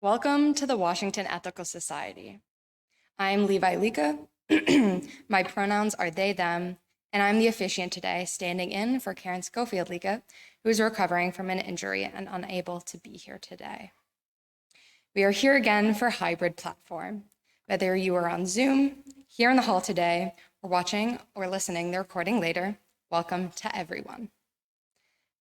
Welcome to the Washington Ethical Society. I'm Levi Lika. My pronouns are they, them, and I'm the officiant today, standing in for Karen Schofield Lika, who is recovering from an injury and unable to be here today. We are here again for hybrid platform. Whether you are on Zoom, here in the hall today, or watching or listening the recording later, welcome to everyone.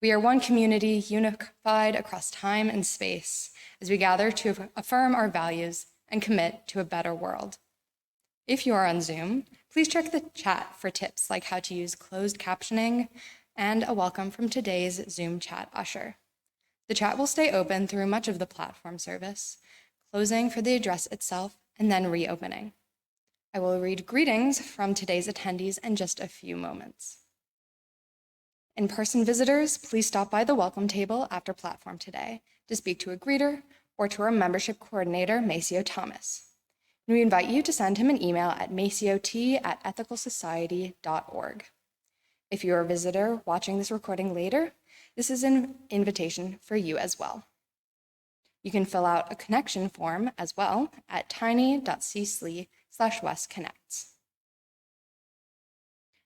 We are one community unified across time and space as we gather to affirm our values and commit to a better world. If you are on Zoom, please check the chat for tips like how to use closed captioning and a welcome from today's Zoom chat usher. The chat will stay open through much of the platform service, closing for the address itself and then reopening. I will read greetings from today's attendees in just a few moments. In-person visitors, please stop by the welcome table after platform today to speak to a greeter or to our membership coordinator, Maceo Thomas. And we invite you to send him an email at maceot@ethicalsociety.org. If you are a visitor watching this recording later, this is an invitation for you as well. You can fill out a connection form as well at tiny.c/westconnects.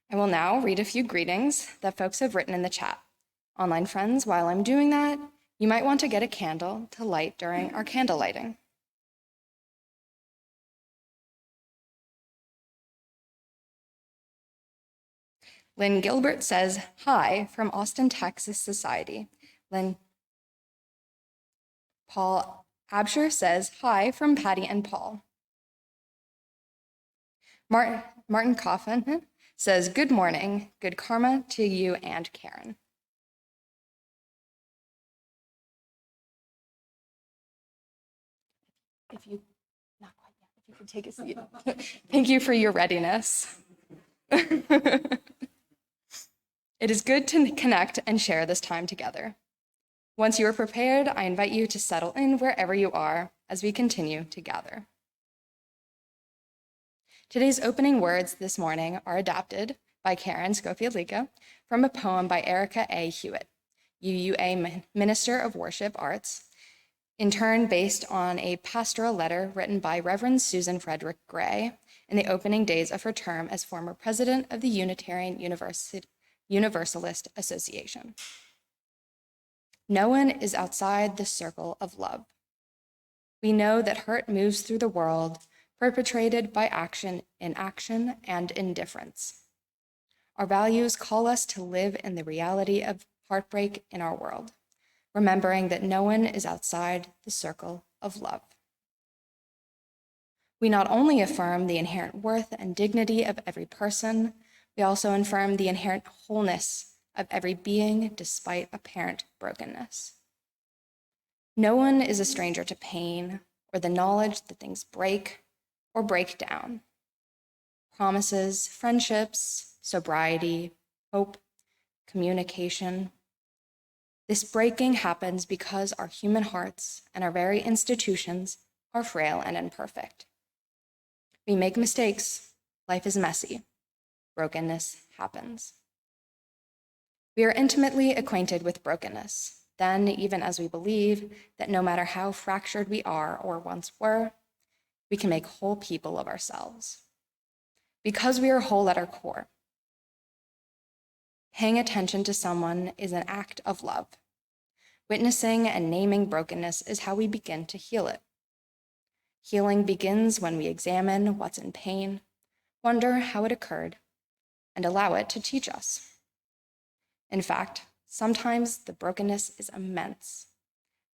I will now read a few greetings that folks have written in the chat. Online friends, while I'm doing that, you might want to get a candle to light during our candle lighting. Lynn Gilbert says, hi from Austin, Texas Society. Paul Absher says, hi from Patty and Paul. Martin Coffin says, good morning, good karma to you and Karen. If you could take a seat. Thank you for your readiness. It is good to connect and share this time together. Once you are prepared, I invite you to settle in wherever you are as we continue to gather. Today's opening words this morning are adapted by Karen Schofield Lika from a poem by Erica A. Hewitt, UUA Minister of Worship Arts, in turn based on a pastoral letter written by Reverend Susan Frederick Gray in the opening days of her term as former president of the Unitarian Universalist Association. No one is outside the circle of love. We know that hurt moves through the world, perpetrated by action, inaction, and indifference. Our values call us to live in the reality of heartbreak in our world, remembering that no one is outside the circle of love. We not only affirm the inherent worth and dignity of every person, we also affirm the inherent wholeness of every being despite apparent brokenness. No one is a stranger to pain or the knowledge that things break or break down. Promises, friendships, sobriety, hope, communication. This breaking happens because our human hearts and our very institutions are frail and imperfect. We make mistakes. Life is messy. Brokenness happens. We are intimately acquainted with brokenness, then even as we believe that no matter how fractured we are or once were, we can make whole people of ourselves. Because we are whole at our core, paying attention to someone is an act of love. Witnessing and naming brokenness is how we begin to heal it. Healing begins when we examine what's in pain, wonder how it occurred, and allow it to teach us. In fact, sometimes the brokenness is immense,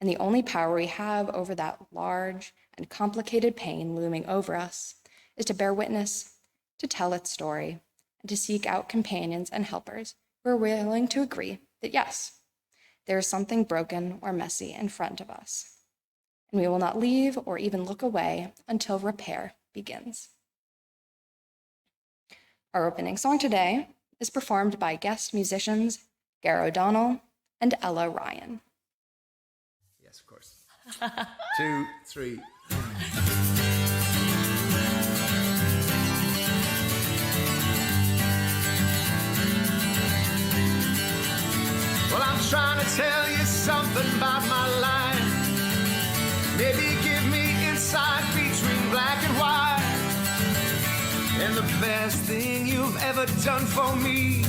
and the only power we have over that large and complicated pain looming over us is to bear witness, to tell its story, and to seek out companions and helpers who are willing to agree that yes, there is something broken or messy in front of us, and we will not leave or even look away until repair begins. Our opening song today is performed by guest musicians Gar O'Donnell and Ella Ryan. Yes, of course. 2, 3. Well, I'm trying to tell you something about my life. Maybe give decide between black and white. And the best thing you've ever done for me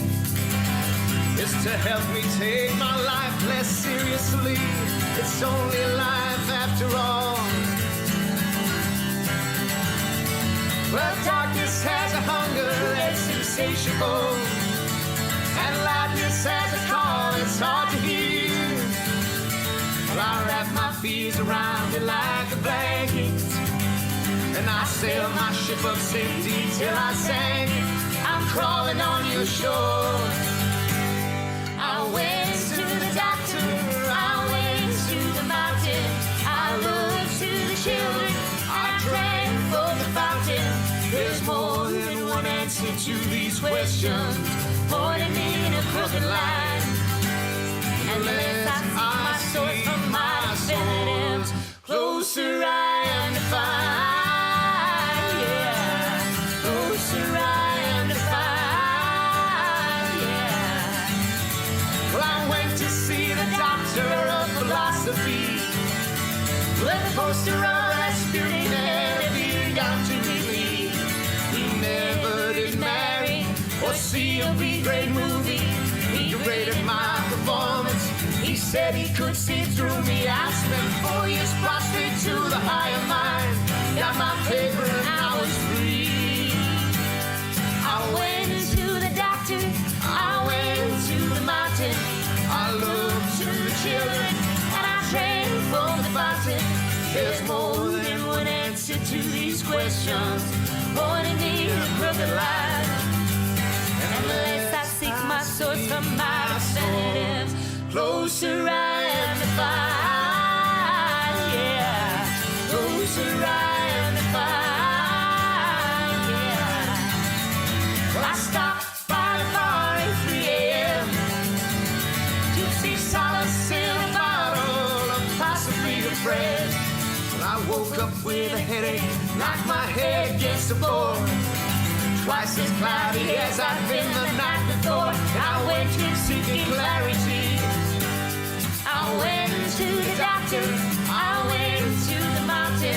is to help me take my life less seriously. It's only life after all. Well, darkness has a hunger that's insatiable, and lightness has a call that's hard to hear. Well, I wrap my fears around it like a blanket, and I sail my ship of safety till I sank it. I'm crawling on your shore. I went to the doctor, I went to the mountain, I looked to the children, I drank from the fountain. There's more than one answer to these questions, pointing me in a crooked line. Unless I see my source from my definitive, closer I am to find, yeah. Closer I am to find, yeah. Well, I went to see the doctor of philosophy, with a poster of Rasputin and a beer down to me. He never did marry or see a B-grade movie. He rated my performance. He said he could see through me. I spent 4 years prostrate to the higher mind. Got my paper and I was free. I went to the doctor, I went to the mountain, I looked to the children, and I drank from the fountain. There's more than one answer to these questions, pointing me in a crooked line. Unless I seek my source from my definitive, closer I am to find, yeah. Closer I am to find, yeah. Well, I stopped by the bar at 3 a.m. to see solace in a bottle of possibly a friend. Well, I woke up with a headache, knocked my head against the board. Twice as cloudy as I'd been the night before. I went to seeking clarity. I went to the doctor, I went to the mountain,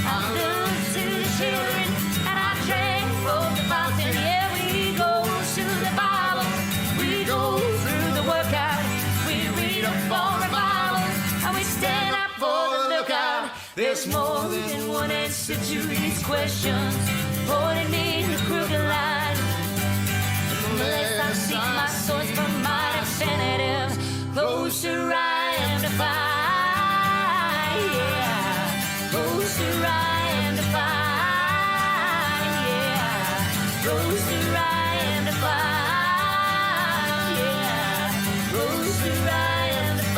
I looked to the children, and I drank from the fountain. Yeah, we go to the Bible, we go through the workout, we read up for revival, and we stand up for the lookout. There's more than one answer to these questions, pointing me in a crooked line. Unless I seek my source from my definitive, closer I am to find, yeah. Closer I am to find, yeah. Closer I am to find, yeah. Closer I am to find,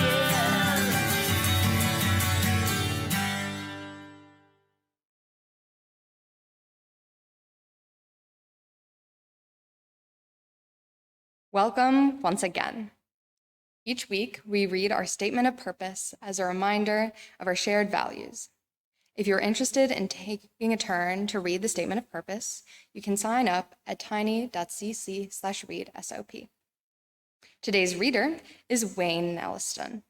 yeah. Welcome once again. Each week, we read our statement of purpose as a reminder of our shared values. If you're interested in taking a turn to read the statement of purpose, you can sign up at tiny.cc/readsop. Today's reader is Wayne Nelliston.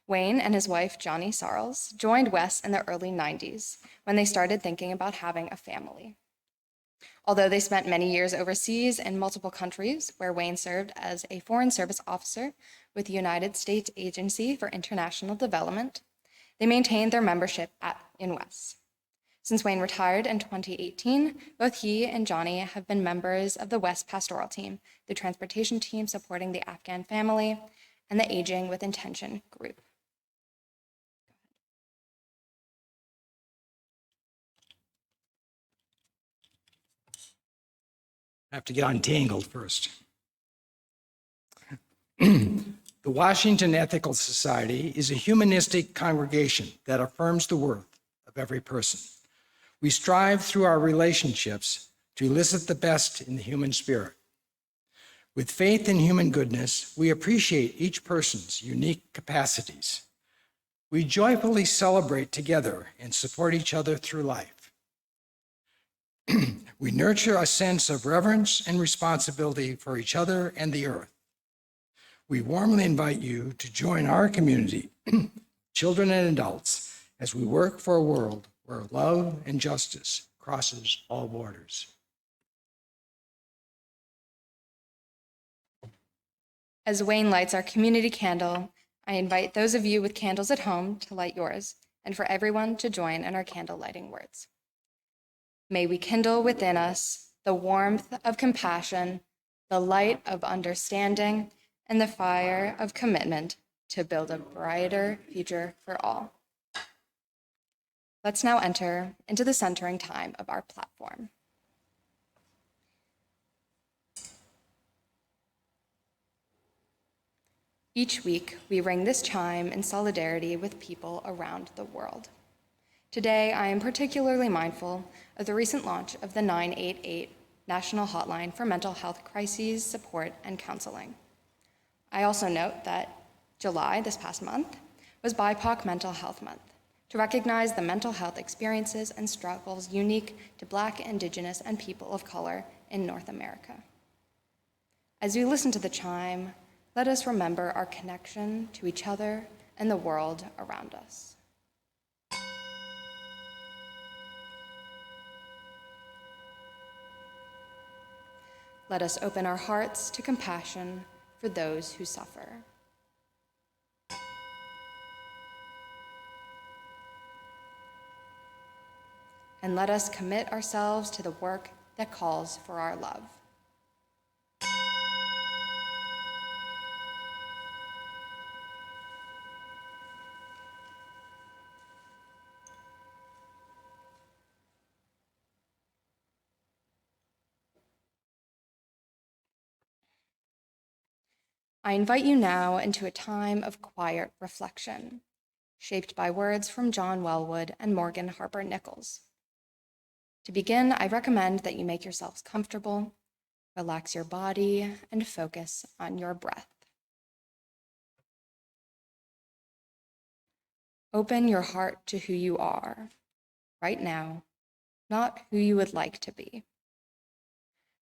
Wayne and his wife, Johnny Sarles, joined Wes in the early 90s when they started thinking about having a family. Although they spent many years overseas in multiple countries, where Wayne served as a Foreign Service Officer with the United States Agency for International Development, they maintained their membership in WES. Since Wayne retired in 2018, both he and Johnny have been members of the WES Pastoral Team, the transportation team supporting the Afghan family, and the Aging with Intention group. I have to get untangled first. The Washington Ethical Society is a humanistic congregation that affirms the worth of every person. We strive through our relationships to elicit the best in the human spirit. With faith in human goodness, we appreciate each person's unique capacities. We joyfully celebrate together and support each other through life. We nurture a sense of reverence and responsibility for each other and the earth. We warmly invite you to join our community, children and adults, as we work for a world where love and justice crosses all borders. As Wayne lights our community candle, I invite those of you with candles at home to light yours, and for everyone to join in our candle lighting words. May we kindle within us the warmth of compassion, the light of understanding, and the fire of commitment to build a brighter future for all. Let's now enter into the centering time of our platform. Each week, we ring this chime in solidarity with people around the world. Today, I am particularly mindful of the recent launch of the 988 National Hotline for Mental Health Crises Support and Counseling. I also note that July, this past month, was BIPOC Mental Health Month, to recognize the mental health experiences and struggles unique to Black, Indigenous, and people of color in North America. As we listen to the chime, let us remember our connection to each other and the world around us. Let us open our hearts to compassion for those who suffer. And let us commit ourselves to the work that calls for our love. I invite you now into a time of quiet reflection, shaped by words from John Wellwood and Morgan Harper Nichols. To begin, I recommend that you make yourselves comfortable, relax your body, and focus on your breath. Open your heart to who you are right now, not who you would like to be,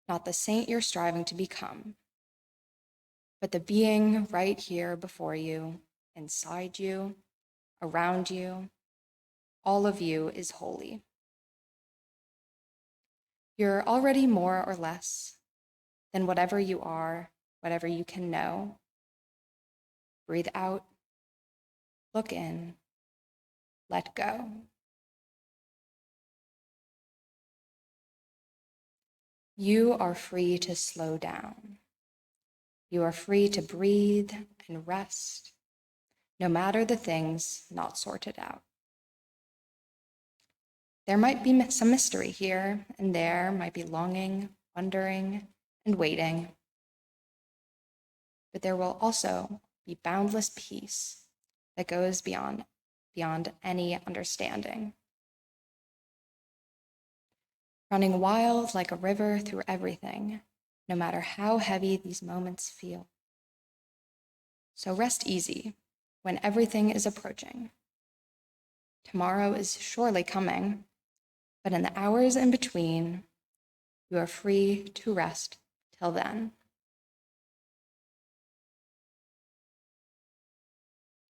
not the saint you're striving to become, but the being right here before you, inside you, around you. All of you is holy. You're already more or less than whatever you are, whatever you can know. Breathe out, look in, let go. You are free to slow down. You are free to breathe and rest, no matter the things not sorted out. There might be some mystery here, and there might be longing, wondering, and waiting. But there will also be boundless peace that goes beyond any understanding. Running wild like a river through everything, no matter how heavy these moments feel. So rest easy when everything is approaching. Tomorrow is surely coming, but in the hours in between, you are free to rest till then.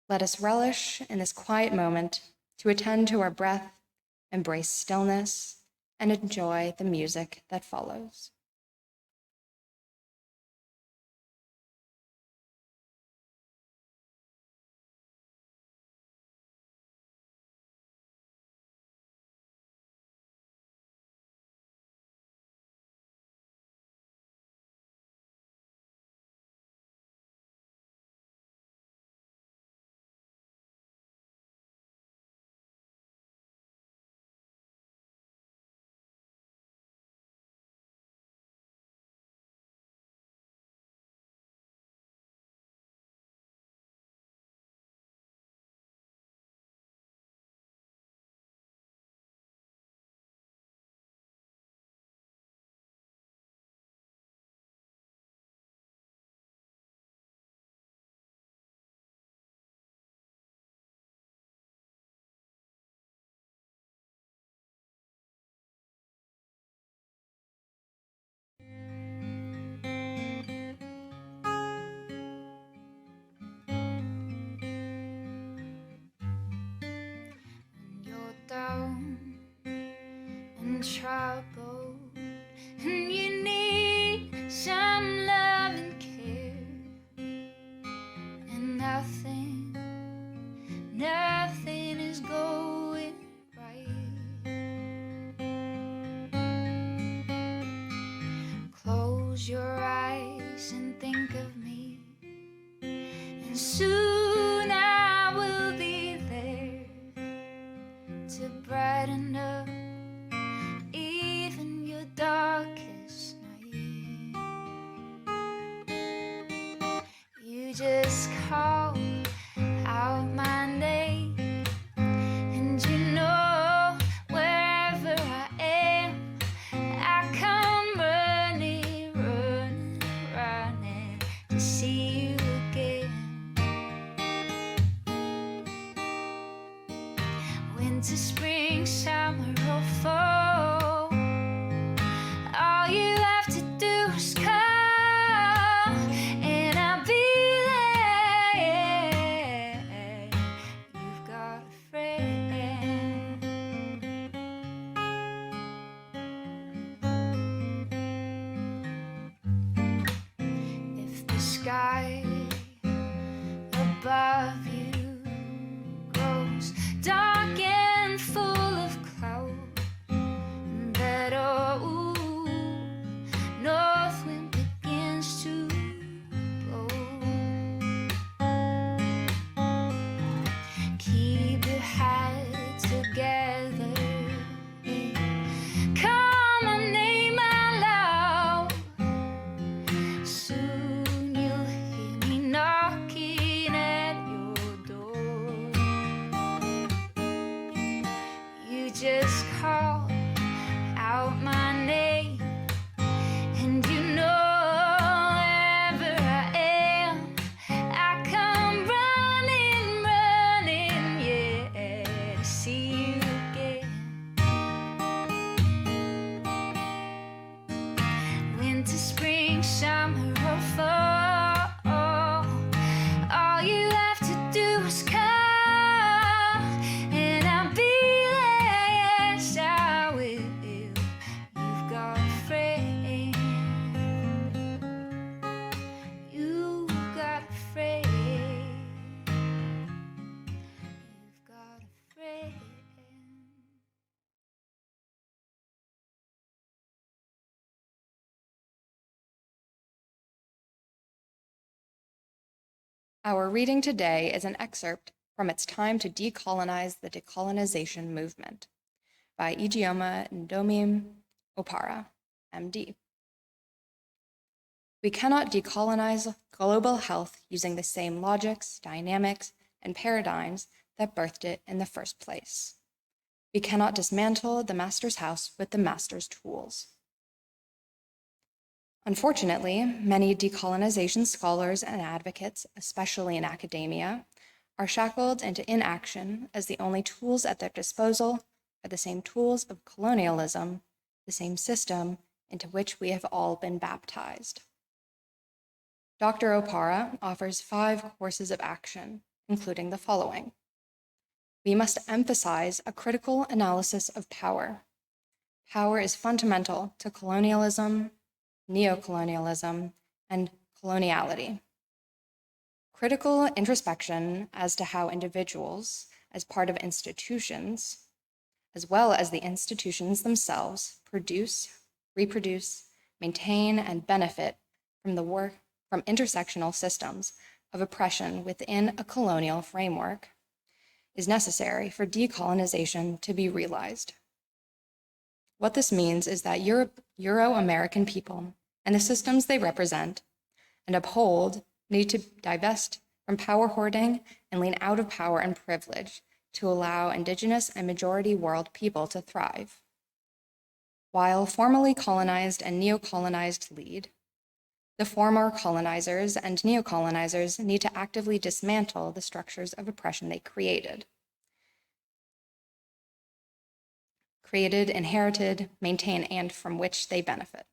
Let us relish in this quiet moment to attend to our breath, embrace stillness, and enjoy the music that follows. troubled and you need some love and care, and nothing is going right. Close your eyes and think of me, and soon I will be there to brighten up even your darkest night. You just call out my name, and you know wherever I am, I come running to see you again. Winter, spring, summer, or fall, all you have to do is call, and I'll be there. You've got a friend. If the sky above you grows dark and full of cloud, that north wind begins to blow, keep your head together, call my name out loud. Soon you'll hear me knocking at your door. You just call out my name, and you know wherever I am, I come running, yeah, to see you again. Winter, spring, summer, or fall, all you have to do is call, and I'll be there, yes I will. You've got a friend. You've got a friend. You've got a friend. Our reading today is an excerpt from It's Time to Decolonize the Decolonization Movement by Ijeoma Ndomim Opara, MD. We cannot decolonize global health using the same logics, dynamics, and paradigms that birthed it in the first place. We cannot dismantle the master's house with the master's tools. Unfortunately, many decolonization scholars and advocates, especially in academia, are shackled into inaction as the only tools at their disposal are the same tools of colonialism, the same system into which we have all been baptized. Dr. Opara offers 5 courses of action, including the following. We must emphasize a critical analysis of power. Power is fundamental to colonialism, neocolonialism, and coloniality. Critical introspection as to how individuals, as part of institutions, as well as the institutions themselves, produce, reproduce, maintain, and benefit from intersectional systems of oppression within a colonial framework, is necessary for decolonization to be realized. What this means is that Euro-American people and the systems they represent and uphold need to divest from power hoarding and lean out of power and privilege to allow Indigenous and majority world people to thrive. While formerly colonized and neo-colonized lead, the former colonizers and neo-colonizers need to actively dismantle the structures of oppression they created, inherited, maintain, and from which they benefit.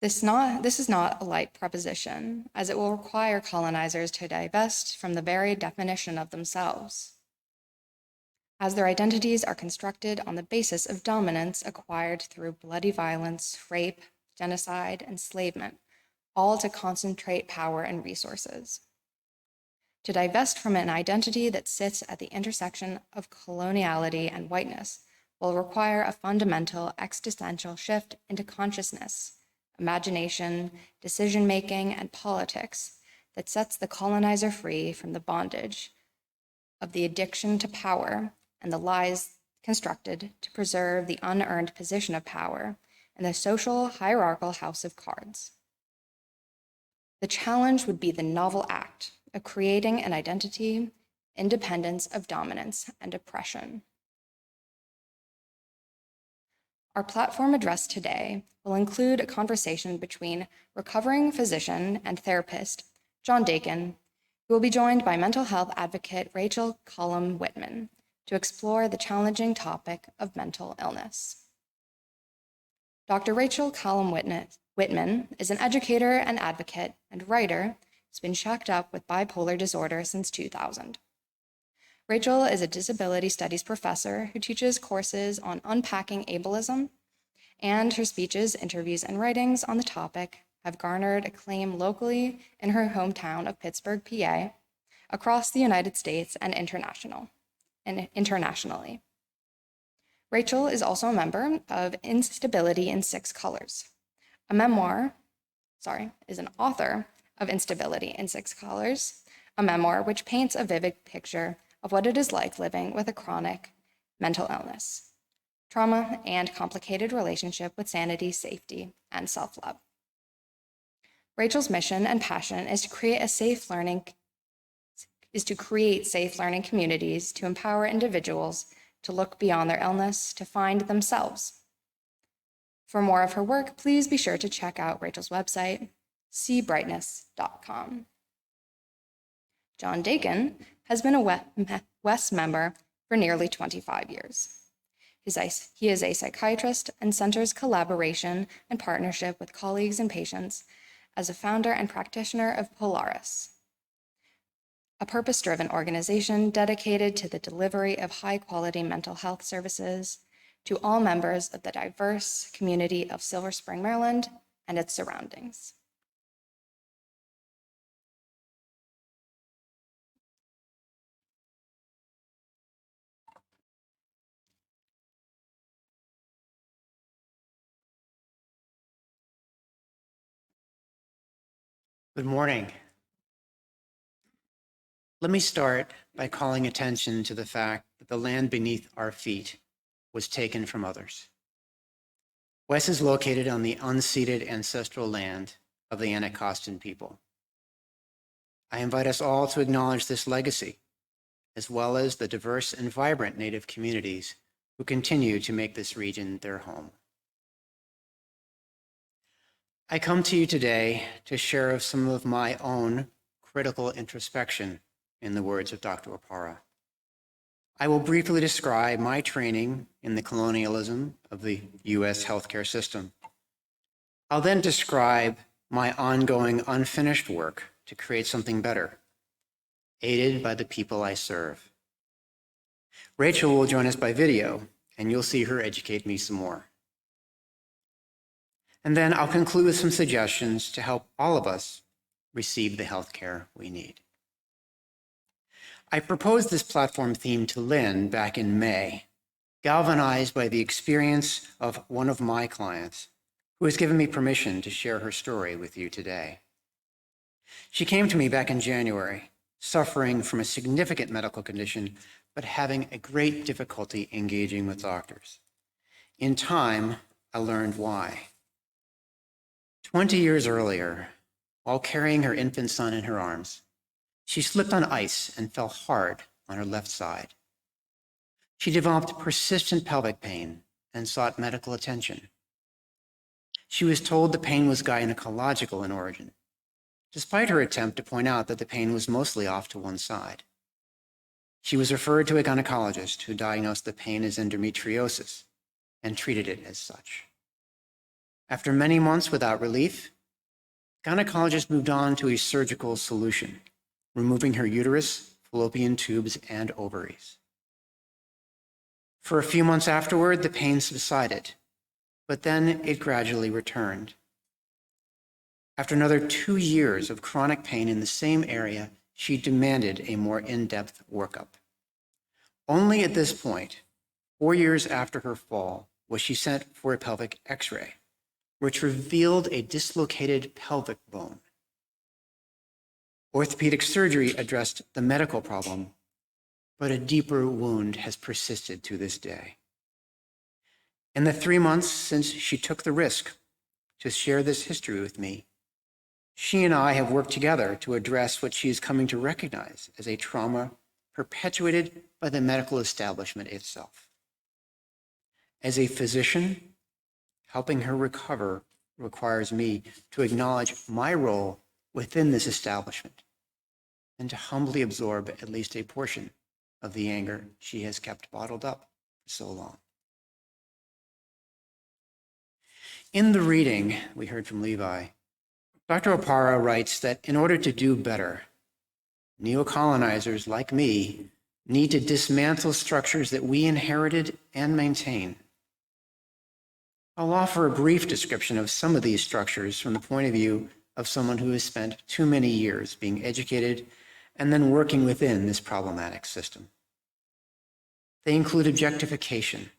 This is not a light proposition, as it will require colonizers to divest from the very definition of themselves. as their identities are constructed on the basis of dominance acquired through bloody violence, rape, genocide, enslavement, all to concentrate power and resources. To divest from an identity that sits at the intersection of coloniality and whiteness will require a fundamental existential shift into consciousness, imagination, decision-making, and politics that sets the colonizer free from the bondage of the addiction to power and the lies constructed to preserve the unearned position of power in the social hierarchical house of cards. The challenge would be the novel act of creating an identity independent of dominance and oppression. Our platform address today will include a conversation between recovering physician and therapist John Daken, who will be joined by mental health advocate Rachel Kallum Whitman to explore the challenging topic of mental illness. Dr. Rachel Kallum Whitman is an educator and advocate and writer who's been checked up with bipolar disorder since 2000. Rachel is a disability studies professor who teaches courses on unpacking ableism, and her speeches, interviews, and writings on the topic have garnered acclaim locally in her hometown of Pittsburgh, PA, across the United States and internationally. Rachel is also a member of Instability in 6 Colors, is an author of Instability in 6 Colors, a memoir which paints a vivid picture of what it is like living with a chronic mental illness, trauma, and complicated relationship with sanity, safety, and self-love. Rachel's mission and passion is to create safe learning communities to empower individuals to look beyond their illness to find themselves. For more of her work, please be sure to check out Rachel's website, seebrightness.com. John Daken has been a WES member for nearly 25 years. He is a psychiatrist and centers collaboration and partnership with colleagues and patients as a founder and practitioner of Polaris, a purpose-driven organization dedicated to the delivery of high-quality mental health services to all members of the diverse community of Silver Spring, Maryland, and its surroundings. Good morning. Let me start by calling attention to the fact that the land beneath our feet was taken from others. WES is located on the unceded ancestral land of the Anacostan people. I invite us all to acknowledge this legacy, as well as the diverse and vibrant Native communities who continue to make this region their home. I come to you today to share some of my own critical introspection, in the words of Dr. Opara. I will briefly describe my training in the colonialism of the US healthcare system. I'll then describe my ongoing unfinished work to create something better, aided by the people I serve. Rachel will join us by video, and you'll see her educate me some more. And then I'll conclude with some suggestions to help all of us receive the healthcare we need. I proposed this platform theme to Lynn back in May, galvanized by the experience of one of my clients, who has given me permission to share her story with you today. She came to me back in January, suffering from a significant medical condition, but having a great difficulty engaging with doctors. In time, I learned why. 20 years earlier, while carrying her infant son in her arms, she slipped on ice and fell hard on her left side. She developed persistent pelvic pain and sought medical attention. She was told the pain was gynecological in origin, despite her attempt to point out that the pain was mostly off to one side. She was referred to a gynecologist who diagnosed the pain as endometriosis and treated it as such. After many months without relief, the gynecologist moved on to a surgical solution, removing her uterus, fallopian tubes, and ovaries. For a few months afterward, the pain subsided, but then it gradually returned. After another 2 years of chronic pain in the same area, she demanded a more in-depth workup. Only at this point, 4 years after her fall, was she sent for a pelvic X-ray, which revealed a dislocated pelvic bone. Orthopedic surgery addressed the medical problem, but a deeper wound has persisted to this day. In the 3 months since she took the risk to share this history with me, she and I have worked together to address what she is coming to recognize as a trauma perpetuated by the medical establishment itself. As a physician, helping her recover requires me to acknowledge my role within this establishment and to humbly absorb at least a portion of the anger she has kept bottled up for so long. In the reading we heard from Levi, Dr. Opara writes that in order to do better, neocolonizers like me need to dismantle structures that we inherited and maintain. I'll offer a brief description of some of these structures from the point of view of someone who has spent too many years being educated and then working within this problematic system. They include objectification,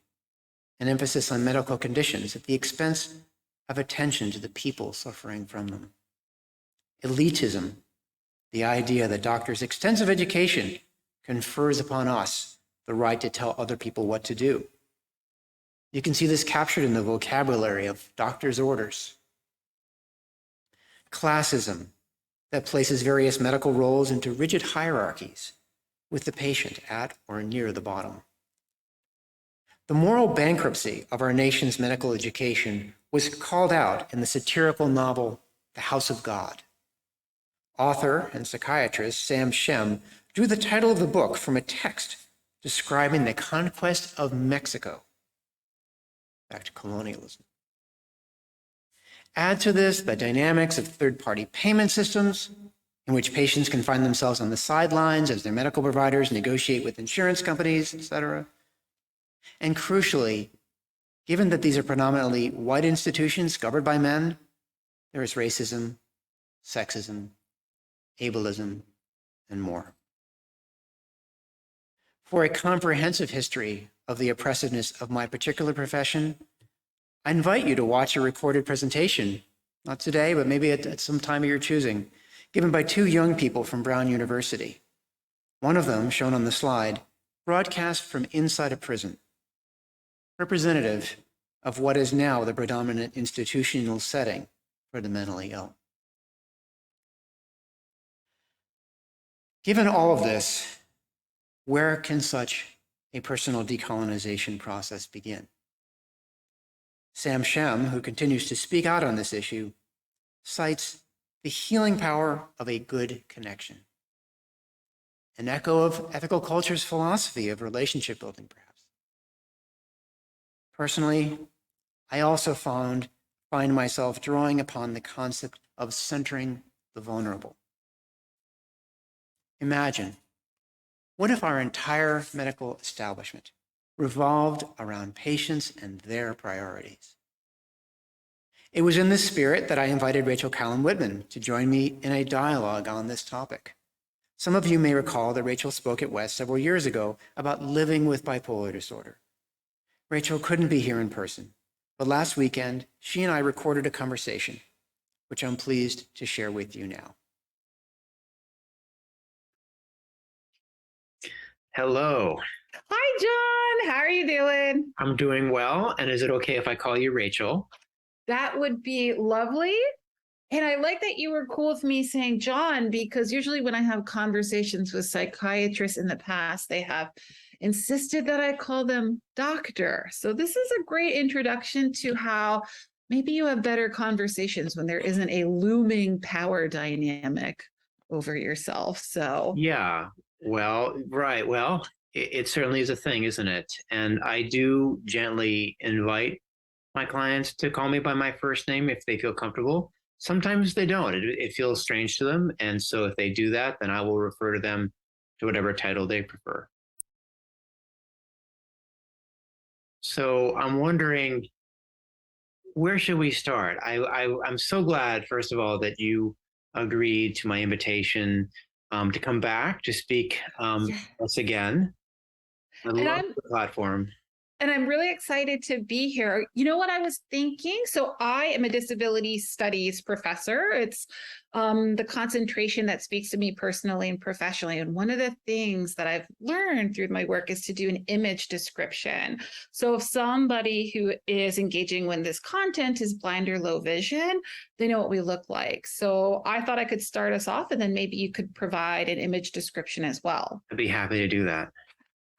an emphasis on medical conditions at the expense of attention to the people suffering from them. Elitism, the idea that doctors' extensive education confers upon us the right to tell other people what to do. You can see this captured in the vocabulary of doctors' orders. Classism, that places various medical roles into rigid hierarchies, with the patient at or near the bottom. The moral bankruptcy of our nation's medical education was called out in the satirical novel, The House of God. Author and psychiatrist Sam Shem drew the title of the book from a text describing the conquest of Mexico. Back to colonialism. Add to this the dynamics of third-party payment systems, in which patients can find themselves on the sidelines as their medical providers negotiate with insurance companies, etc. And crucially, given that these are predominantly white institutions governed by men, there is racism, sexism, ableism, and more. For a comprehensive history of the oppressiveness of my particular profession, I invite you to watch a recorded presentation, not today, but maybe at some time of your choosing, given by two young people from Brown University. One of them, shown on the slide, broadcast from inside a prison, representative of what is now the predominant institutional setting for the mentally ill. Given all of this, where can such a personal decolonization process begin? Sam Shem, who continues to speak out on this issue, cites the healing power of a good connection, an echo of ethical culture's philosophy of relationship building, perhaps. Personally, I also find myself drawing upon the concept of centering the vulnerable. Imagine, what if our entire medical establishment revolved around patients and their priorities? It was in this spirit that I invited Rachel Kallum Whitman to join me in a dialogue on this topic. Some of you may recall that Rachel spoke at West several years ago about living with bipolar disorder. Rachel couldn't be here in person, but last weekend, she and I recorded a conversation, which I'm pleased to share with you now. Hello, Hi, John. How are you doing? I'm doing well. And is it okay if I call you Rachel? That would be lovely. And I like that you were cool with me saying John, because usually when I have conversations with psychiatrists in the past, they have insisted that I call them doctor. So this is a great introduction to how maybe you have better conversations when there isn't a looming power dynamic over yourself. So Yeah, well, right. Well, it certainly is a thing, isn't it? And I do gently invite my clients to call me by my first name if they feel comfortable. Sometimes they don't. It feels strange to them. And so if they do that, then I will refer to them to whatever title they prefer. So I'm wondering, where should we start? I'm so glad, first of all, that you agreed to my invitation to come back to speak Yeah. once again. I And love I'm the platform. And I'm really excited to be here. You know what I was thinking? So I am a disability studies professor. It's the concentration that speaks to me personally and professionally. And one of the things that I've learned through my work is to do an image description. So if somebody who is engaging with this content is blind or low vision, they know what we look like. So I thought I could start us off, and then maybe you could provide an image description as well. I'd be happy to do that.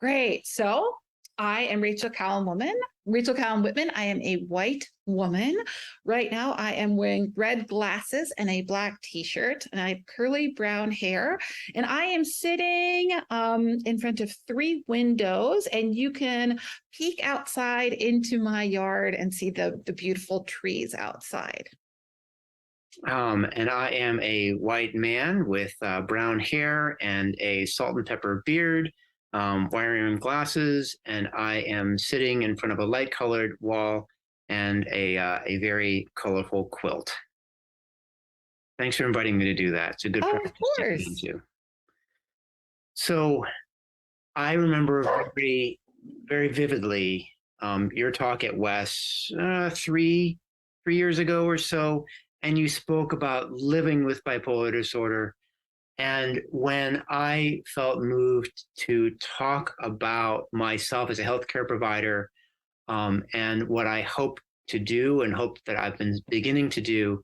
Great. So I am Rachel Kallum Whitman. I am a white woman. Right now, I am wearing red glasses and a black t-shirt, and I have curly brown hair. And I am sitting in front of 3 windows, and you can peek outside into my yard and see the beautiful trees outside. And I am a white man with brown hair and a salt and pepper beard, wire-rimmed glasses, and I am sitting in front of a light-colored wall and a very colorful quilt. Thanks for inviting me to do that. It's a good practice to get into. So I remember very, very vividly your talk at Wes 3 years ago or so, and you spoke about living with bipolar disorder. And when I felt moved to talk about myself as a healthcare provider and what I hope to do and hope that I've been beginning to do,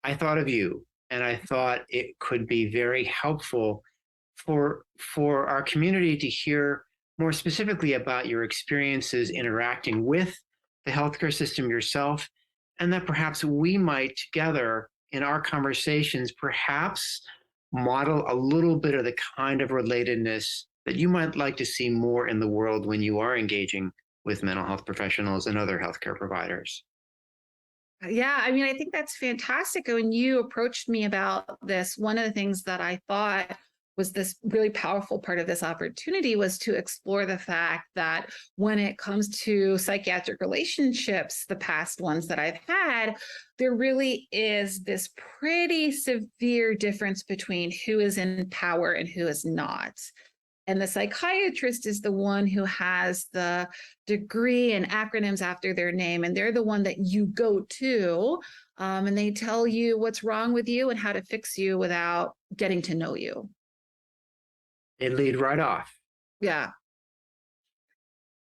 I thought of you, and I thought it could be very helpful for our community to hear more specifically about your experiences interacting with the healthcare system yourself, and that perhaps we might together in our conversations perhaps model a little bit of the kind of relatedness that you might like to see more in the world when you are engaging with mental health professionals and other healthcare providers. Yeah, I mean, I think that's fantastic. When you approached me about this, one of the things that I thought was this really powerful part of this opportunity was to explore the fact that when it comes to psychiatric relationships, the past ones that I've had, there really is this pretty severe difference between who is in power and who is not. And the psychiatrist is the one who has the degree and acronyms after their name. And they're the one that you go to, and they tell you what's wrong with you and how to fix you without getting to know you. They lead right off. Yeah.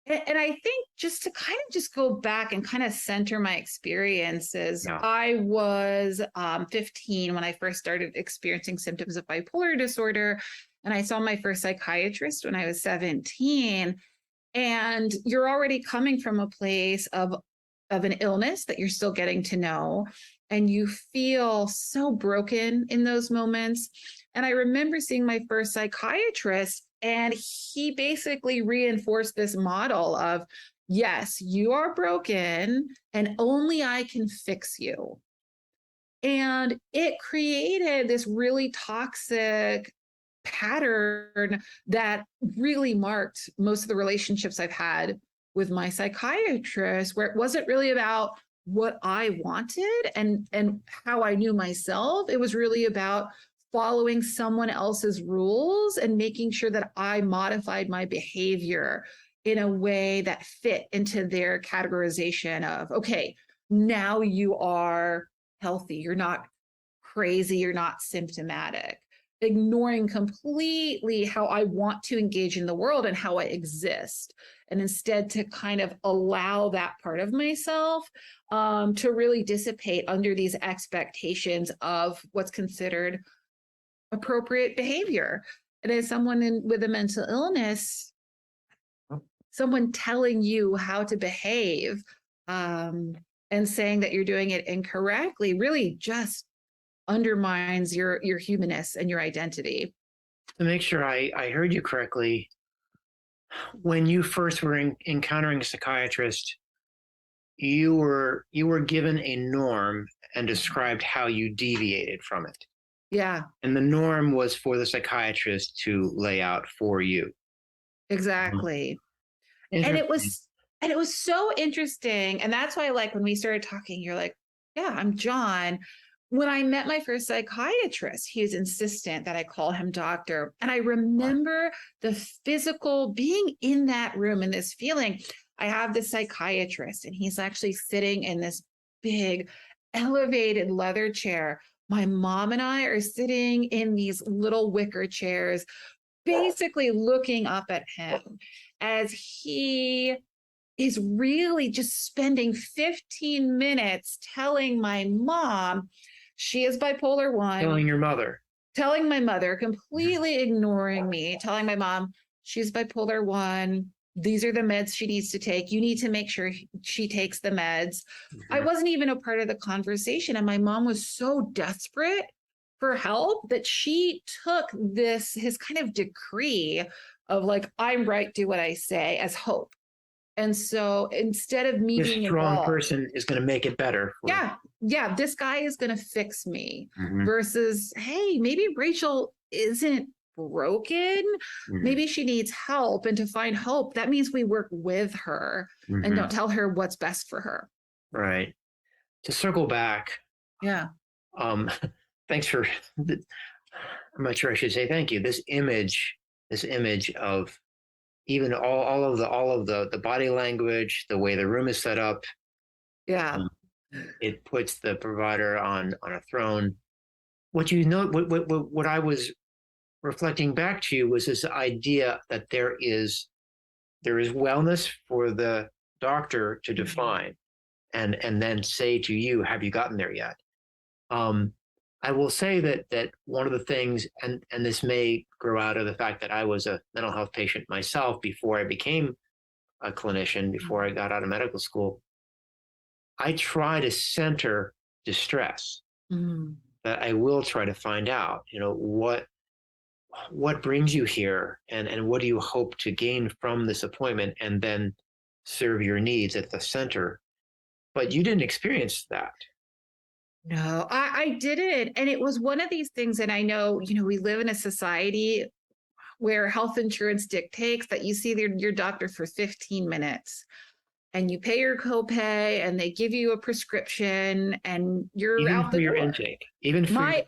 And I think just to kind of just go back and kind of center my experiences, Yeah. I was 15 when I first started experiencing symptoms of bipolar disorder. And I saw my first psychiatrist when I was 17. And you're already coming from a place of an illness that you're still getting to know. And you feel so broken in those moments. And I remember seeing my first psychiatrist, and he basically reinforced this model of, yes, you are broken and only I can fix you. And it created this really toxic pattern that really marked most of the relationships I've had with my psychiatrist, where it wasn't really about what I wanted and how I knew myself. It was really about following someone else's rules and making sure that I modified my behavior in a way that fit into their categorization of, okay, now you are healthy, you're not crazy, you're not symptomatic, ignoring completely how I want to engage in the world and how I exist. And instead to kind of allow that part of myself to really dissipate under these expectations of what's considered appropriate behavior. And as someone with a mental illness, someone telling you how to behave and saying that you're doing it incorrectly really just undermines your humanness and your identity. To make sure I heard you correctly, when you first were encountering a psychiatrist, you were given a norm and described how you deviated from it. Yeah. And the norm was for the psychiatrist to lay out for you. Exactly. And it was And it was so interesting. And that's why, like, when we started talking, you're like, yeah, I'm John. When I met my first psychiatrist, he was insistent that I call him doctor. And I remember the physical being in that room and this feeling. I have this psychiatrist, and he's actually sitting in this big elevated leather chair. My mom and I are sitting in these little wicker chairs, basically looking up at him as he is really just spending 15 minutes telling my mom she is bipolar 1. Telling your mother. Telling my mother, completely ignoring me, telling my mom she's bipolar 1. These are the meds she needs to take. You need to make sure she takes the meds. I wasn't even a part of the conversation. And my mom was so desperate for help that she took his kind of decree of like, I'm right, do what I say, as hope. And so instead of me This being strong involved, person is going to make it better. yeah, this guy is going to fix me Mhm. versus, hey, maybe Rachel isn't broken. Mhm. Maybe she needs help. And to find hope, that means we work with her and Mhm. don't tell her what's best for her. Right. To circle back, Yeah. thanks for, I'm not sure I should say thank you. This image of even all of the body language, the way the room is set up, Yeah. it puts the provider on a throne. What I was reflecting back to you was this idea that there is wellness for the doctor to define and then say to you, have you gotten there yet? I will say that one of the things, and this may grow out of the fact that I was a mental health patient myself before I became a clinician, before I got out of medical school, I try to center distress. Mhm. That I will try to find out, what brings you here, and what do you hope to gain from this appointment, and then serve your needs at the center. But you didn't experience that. No, I didn't. And it was one of these things. And I know, we live in a society where health insurance dictates that you see your doctor for 15 minutes and you pay your copay and they give you a prescription and you're Even out for the your door. intake, even for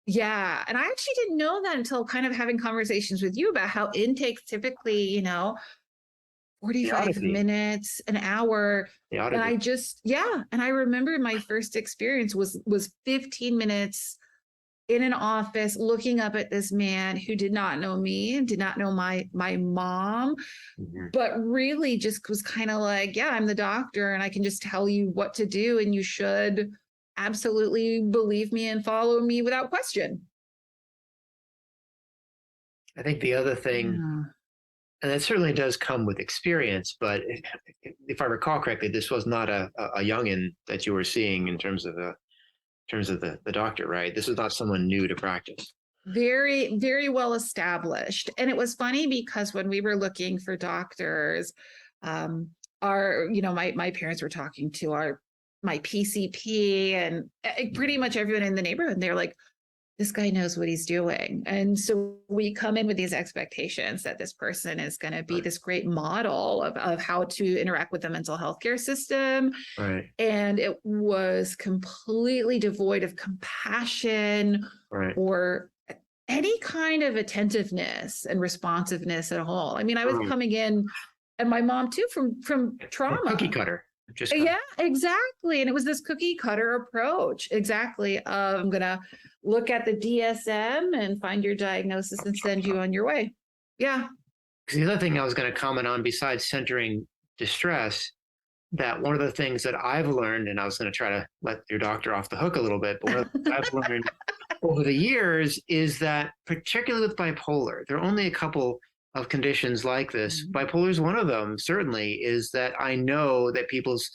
Yeah. And I actually didn't know that until kind of having conversations with you about how intakes typically, 45 minutes, an hour. And I just, and I remember my first experience was 15 minutes in an office looking up at this man who did not know me and did not know my mom, but really just was kind of like, yeah, I'm the doctor and I can just tell you what to do and you should absolutely believe me and follow me without question. I think the other thing, and that certainly does come with experience, but if I recall correctly, this was not a youngin that you were seeing in terms of the doctor, right? This was not someone new to practice. Very, very well established. And it was funny because when we were looking for doctors, my parents were talking to my PCP and pretty much everyone in the neighborhood. They're like, this guy knows what he's doing. And so we come in with these expectations that this person is going to be this great model of how to interact with the mental health care system. Right. And it was completely devoid of compassion or any kind of attentiveness and responsiveness at all. I mean, I was coming in, and my mom too, from trauma. Cookie cutter. Yeah, exactly. And it was this cookie cutter approach. Exactly. I'm going to look at the DSM and find your diagnosis and send you on your way. Yeah. The other thing I was going to comment on, besides centering distress, that one of the things that I've learned, and I was going to try to let your doctor off the hook a little bit, but one of the things I've learned over the years is that, particularly with bipolar, there are only a couple of conditions like this. Bipolar is one of them, certainly, is that I know that people's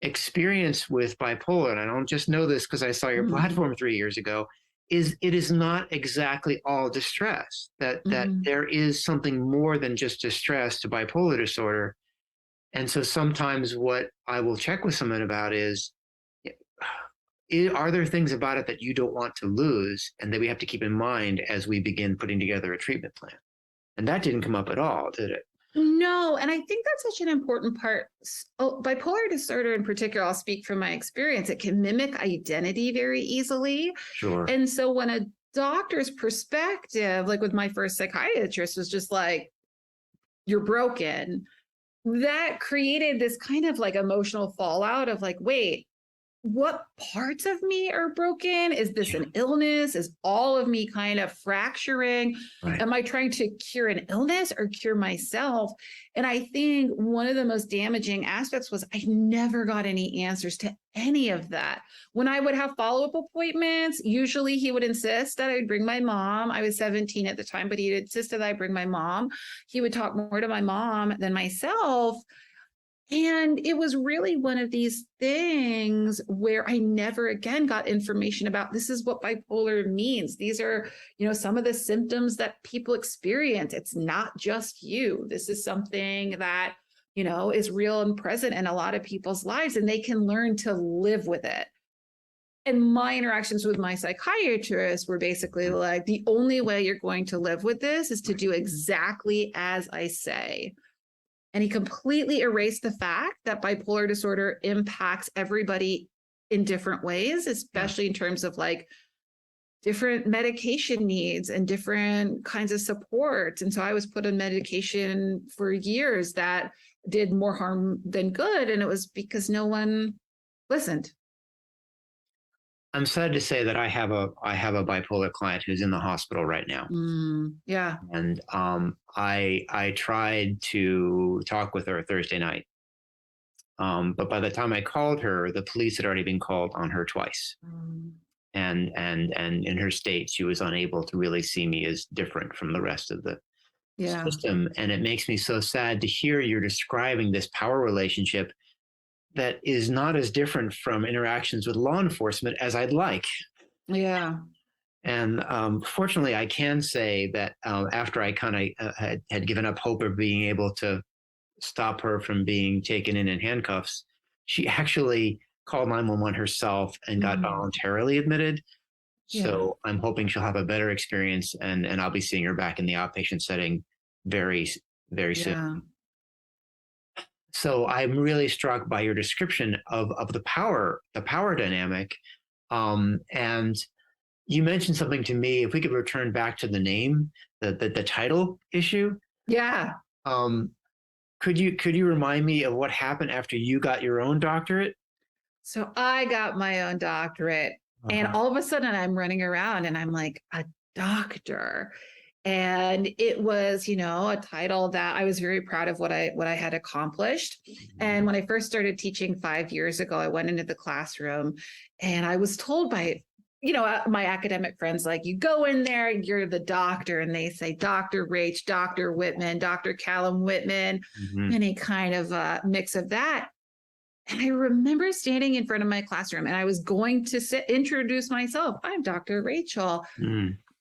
experience with bipolar, and I don't just know this because I saw your platform 3 years ago, is it is not exactly all distress, that there is something more than just distress to bipolar disorder. And so sometimes what I will check with someone about is, are there things about it that you don't want to lose and that we have to keep in mind as we begin putting together a treatment plan? And that didn't come up at all, did it? No, and I think that's such an important part. Bipolar disorder in particular, I'll speak from my experience, it can mimic identity very easily. Sure. And so when a doctor's perspective, like with my first psychiatrist, was just like, you're broken, that created this kind of like emotional fallout of like, wait, what parts of me are broken? Is this an illness? Is all of me kind of fracturing? Right. Am I trying to cure an illness or cure myself? And I think one of the most damaging aspects was I never got any answers to any of that. When I would have follow-up appointments, usually he would insist that I would bring my mom. I was 17 at the time, but he insisted that I bring my mom. He would talk more to my mom than myself. And it was really one of these things where I never again got information about this is what bipolar means. These are, some of the symptoms that people experience. It's not just you. This is something that, is real and present in a lot of people's lives, and they can learn to live with it. And my interactions with my psychiatrist were basically like, the only way you're going to live with this is to do exactly as I say. And he completely erased the fact that bipolar disorder impacts everybody in different ways, especially in terms of like different medication needs and different kinds of support. And so I was put on medication for years that did more harm than good. And it was because no one listened. I'm sad to say that I have a bipolar client who's in the hospital right now. Yeah. And I tried to talk with her Thursday night. But by the time I called her, the police had already been called on her twice. And in her state, she was unable to really see me as different from the rest of the system. And it makes me so sad to hear you're describing this power relationship that is not as different from interactions with law enforcement as I'd like. Yeah. And fortunately, I can say that after I kind of had given up hope of being able to stop her from being taken in handcuffs, she actually called 911 herself and got voluntarily admitted. So I'm hoping she'll have a better experience, and I'll be seeing her back in the outpatient setting very, very soon. So I'm really struck by your description of the power dynamic. And you mentioned something to me, if we could return back to the name, the title issue. Yeah. Could you remind me of what happened after you got your own doctorate? So I got my own doctorate, and all of a sudden I'm running around and I'm like a doctor. And it was, a title that I was very proud of what I had accomplished. And when I first started teaching 5 years ago, I went into the classroom and I was told by, my academic friends, like, you go in there, you're the doctor, and they say, Dr. Rach, Dr. Whitman, Dr. Kallum Whitman, any kind of mix of that. And I remember standing in front of my classroom and I was going to introduce myself. I'm Dr. Rachel.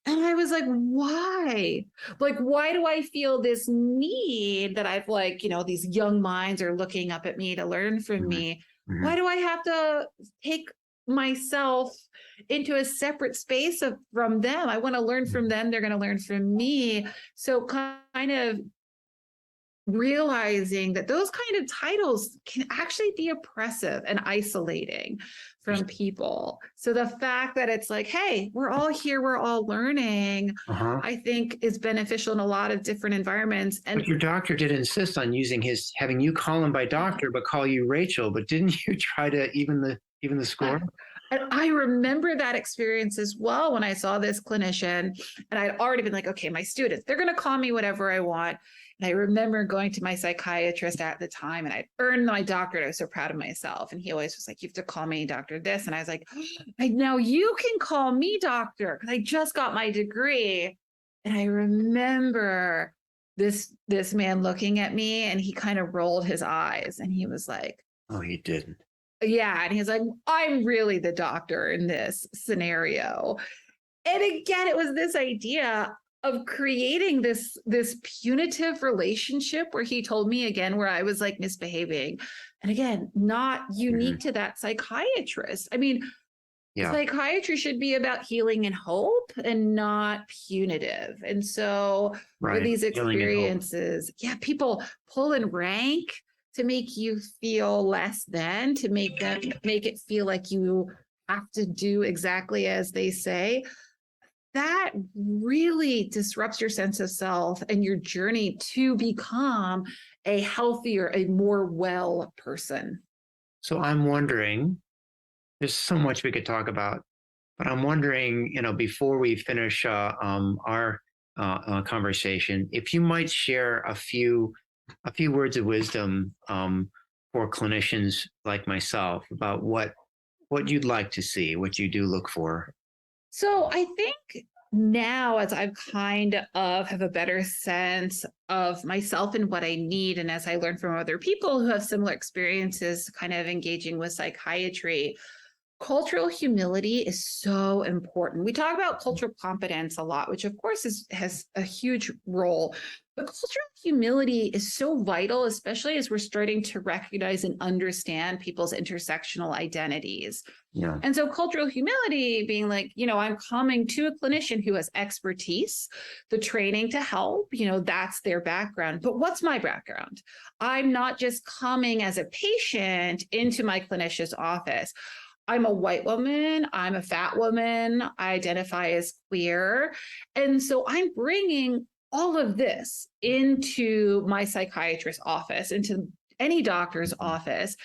And I was like, why? Like, why do I feel this need that I've like, these young minds are looking up at me to learn from me? Why do I have to take myself into a separate space from them? I want to learn from them. They're going to learn from me. So kind of realizing that those kind of titles can actually be oppressive and isolating from people. So the fact that it's like, hey, we're all here, we're all learning, I think is beneficial in a lot of different environments. And but your doctor did insist on having you call him by doctor, but call you Rachel. But didn't you try to even the score? And I remember that experience as well when I saw this clinician, and I'd already been like, okay, my students, they're going to call me whatever I want. And I remember going to my psychiatrist at the time, and I'd earned my doctorate. I was so proud of myself. And he always was like, you have to call me Dr. This. And I was like, now you can call me doctor, because I just got my degree. And I remember this man looking at me, and he kind of rolled his eyes and he was like, oh, he didn't. Yeah. And he's like, I'm really the doctor in this scenario. And again, it was this idea of creating this punitive relationship where he told me again, where I was like misbehaving. And again, not unique to that psychiatrist. I mean, Yeah. Psychiatry should be about healing and hope and not punitive. And so for Right. these Healing and hope. experiences, yeah, people pull and rank to make you feel less than, to make it feel like you have to do exactly as they say. That really disrupts your sense of self and your journey to become a healthier, a more well person. So I'm wondering, there's so much we could talk about, but I'm wondering, before we finish our conversation, if you might share a few words of wisdom for clinicians like myself about what you'd like to see, what you do look for. So I think now, as I've kind of have a better sense of myself and what I need, and as I learn from other people who have similar experiences kind of engaging with psychiatry, cultural humility is so important. We talk about cultural competence a lot, which of course has a huge role. But cultural humility is so vital, especially as we're starting to recognize and understand people's intersectional identities. Yeah. And so cultural humility being like, I'm coming to a clinician who has expertise, the training to help, that's their background. But what's my background? I'm not just coming as a patient into my clinician's office. I'm a white woman, I'm a fat woman, I identify as queer. And so I'm bringing all of this into my psychiatrist's office, into any doctor's office.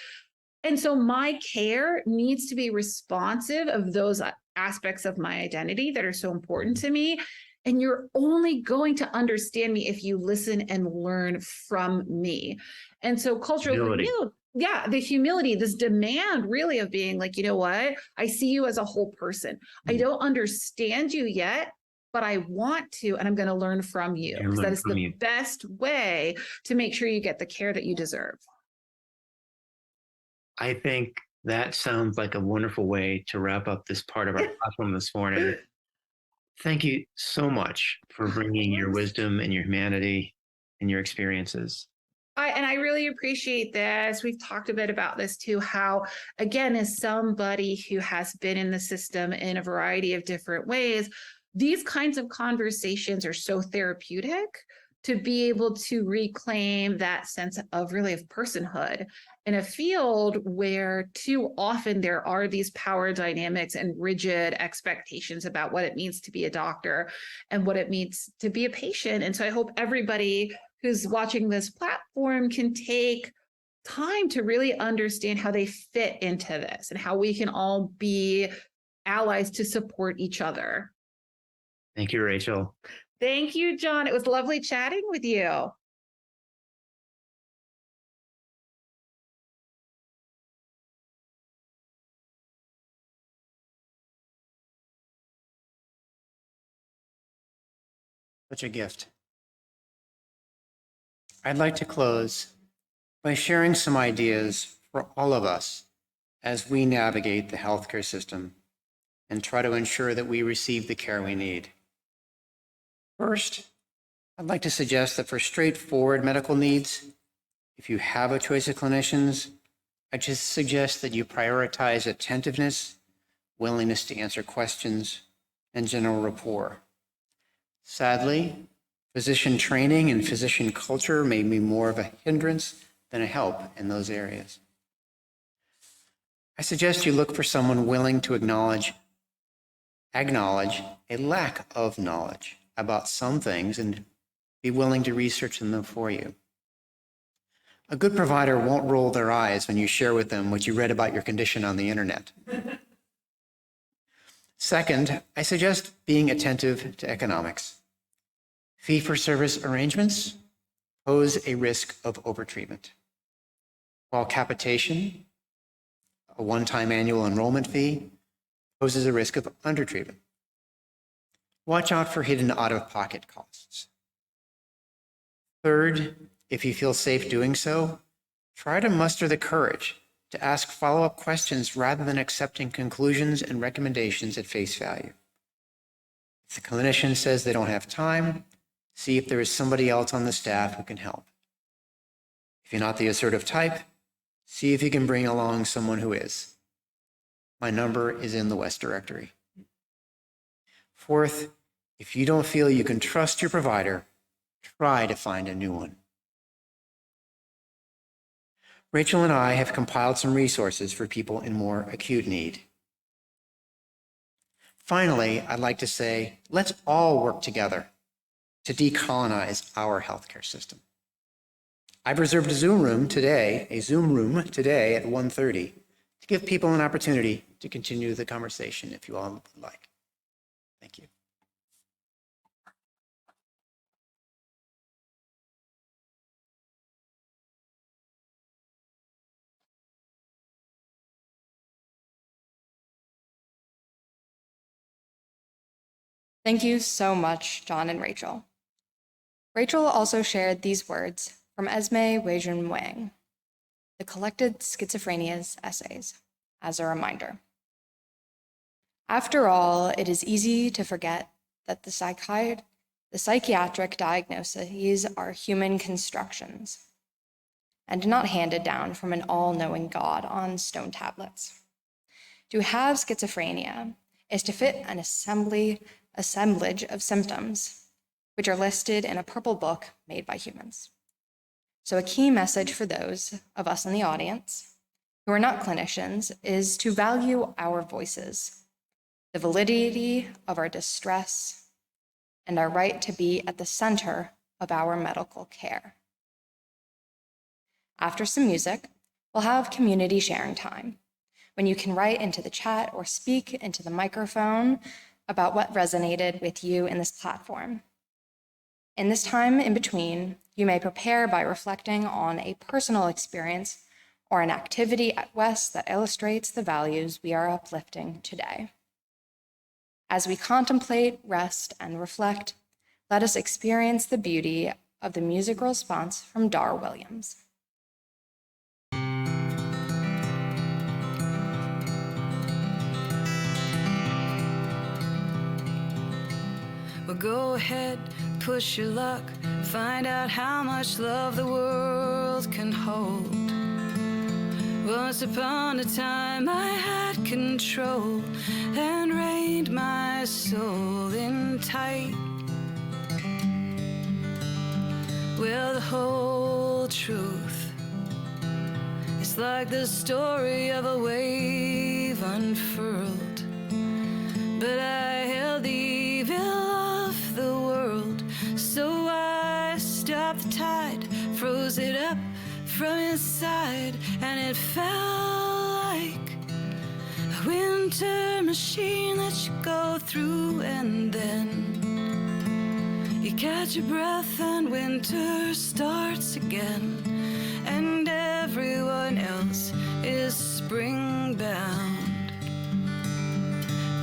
And so my care needs to be responsive of those aspects of my identity that are so important to me. And you're only going to understand me if you listen and learn from me. And so cultural humility, the humility, this demand really of being like, you know what? I see you as a whole person. I don't understand you yet, but I want to, and I'm going to learn from you, because that is the best way to make sure you get the care that you deserve. I think that sounds like a wonderful way to wrap up this part of our platform this morning. Thank you so much for bringing your wisdom and your humanity and your experiences. I really appreciate this. We've talked a bit about this too, how, again, as somebody who has been in the system in a variety of different ways, these kinds of conversations are so therapeutic to be able to reclaim that sense of really of personhood in a field where too often there are these power dynamics and rigid expectations about what it means to be a doctor and what it means to be a patient. And so I hope everybody who's watching this platform can take time to really understand how they fit into this and how we can all be allies to support each other. Thank you, Rachel. Thank you, John. It was lovely chatting with you. Such a gift. I'd like to close by sharing some ideas for all of us as we navigate the healthcare system and try to ensure that we receive the care we need. First, I'd like to suggest that for straightforward medical needs, if you have a choice of clinicians, I just suggest that you prioritize attentiveness, willingness to answer questions, and general rapport. Sadly, physician training and physician culture may be more of a hindrance than a help in those areas. I suggest you look for someone willing to acknowledge a lack of knowledge about some things and be willing to research them for you. A good provider won't roll their eyes when you share with them what you read about your condition on the internet. Second, I suggest being attentive to economics. Fee-for-service arrangements pose a risk of overtreatment, while capitation, a one-time annual enrollment fee, poses a risk of undertreatment. Watch out for hidden out-of-pocket costs. Third, if you feel safe doing so, try to muster the courage to ask follow-up questions rather than accepting conclusions and recommendations at face value. If the clinician says they don't have time, see if there is somebody else on the staff who can help. If you're not the assertive type, see if you can bring along someone who is. My number is in the West Directory. Fourth, if you don't feel you can trust your provider, try to find a new one. Rachel and I have compiled some resources for people in more acute need. Finally, I'd like to say, let's all work together to decolonize our healthcare system. I've reserved a Zoom room today at 1:30 to give people an opportunity to continue the conversation if you all would like. Thank you. Thank you so much, John and Rachel. Rachel also shared these words from Esme Weijun Wang, the Collected Schizophrenia's Essays, as a reminder. After all, it is easy to forget that the psychiatric diagnoses are human constructions and not handed down from an all-knowing God on stone tablets. To have schizophrenia is to fit an assemblage of symptoms, which are listed in a purple book made by humans. So a key message for those of us in the audience who are not clinicians is to value our voices, the validity of our distress, and our right to be at the center of our medical care. After some music, we'll have community sharing time, when you can write into the chat or speak into the microphone about what resonated with you in this platform. In this time in between, you may prepare by reflecting on a personal experience or an activity at West that illustrates the values we are uplifting today. As we contemplate, rest, and reflect, let us experience the beauty of the musical response from Dar Williams. Well, go ahead, push your luck, find out how much love the world can hold. Once upon a time I had control and reined my soul in tight. Well, the whole truth is like the story of a wave unfurled, but I held the evil of the world, so I stopped the tide, froze it up from inside, and it felt like a winter machine that you go through, and then you catch your breath and winter starts again, and everyone else is spring bound.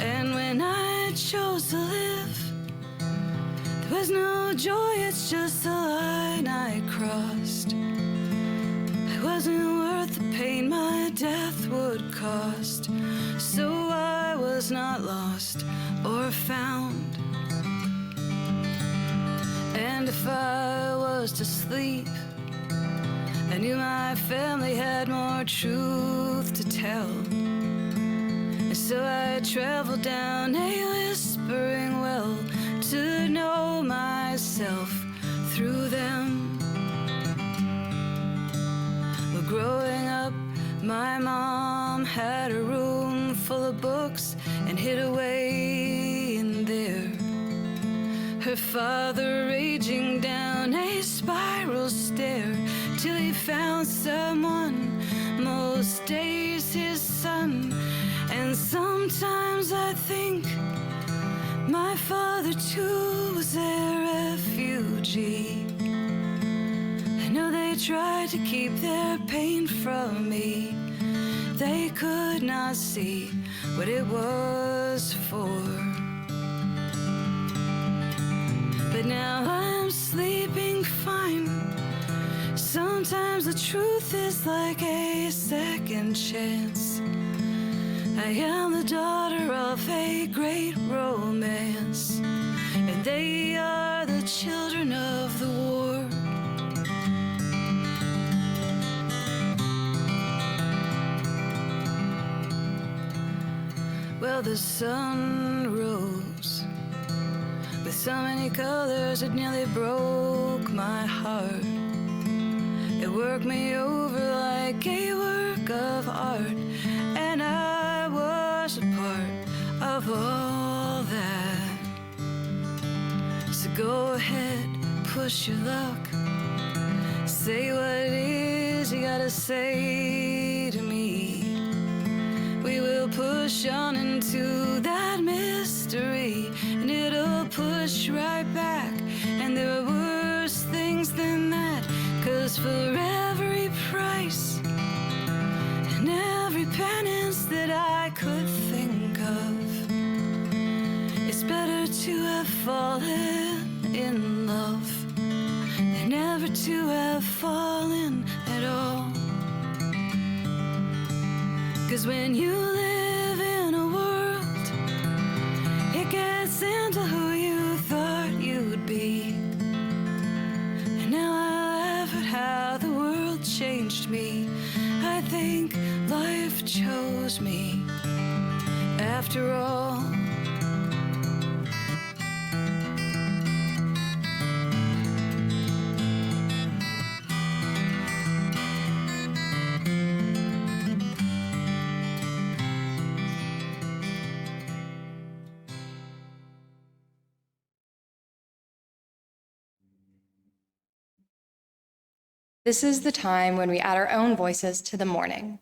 And when I chose to live, there was no joy, it's just a line I crossed. I wasn't worth the pain my death would cost, so I was not lost or found. And if I was to sleep, I knew my family had more truth to tell. And so I traveled down a whispering well to know myself through them. Well, growing up, my mom had a room full of books and hid away in there. Her father raging down a spiral stair till he found someone, most days his son. And sometimes I think my father too was a refugee. I know they tried to keep their pain from me. They could not see what it was for. But now I'm sleeping fine. Sometimes the truth is like a second chance. I am the daughter of a great romance, and they are the children of the war. Well, the sun rose with so many colors it nearly broke my heart. It worked me over like a work of art, and I was a part of all that. So go ahead, push your luck, say what it is you gotta say to me. We will push on into that mystery, and it'll push right back. And there are worse things than that, 'cause for every price and every penance that I could think of, it's better to have fallen in love than never to have fallen at all. 'Cause when you live in a world, it gets into who you thought you'd be. And now I laugh at how the world changed me. I think life chose me after all. This is the time when we add our own voices to the morning,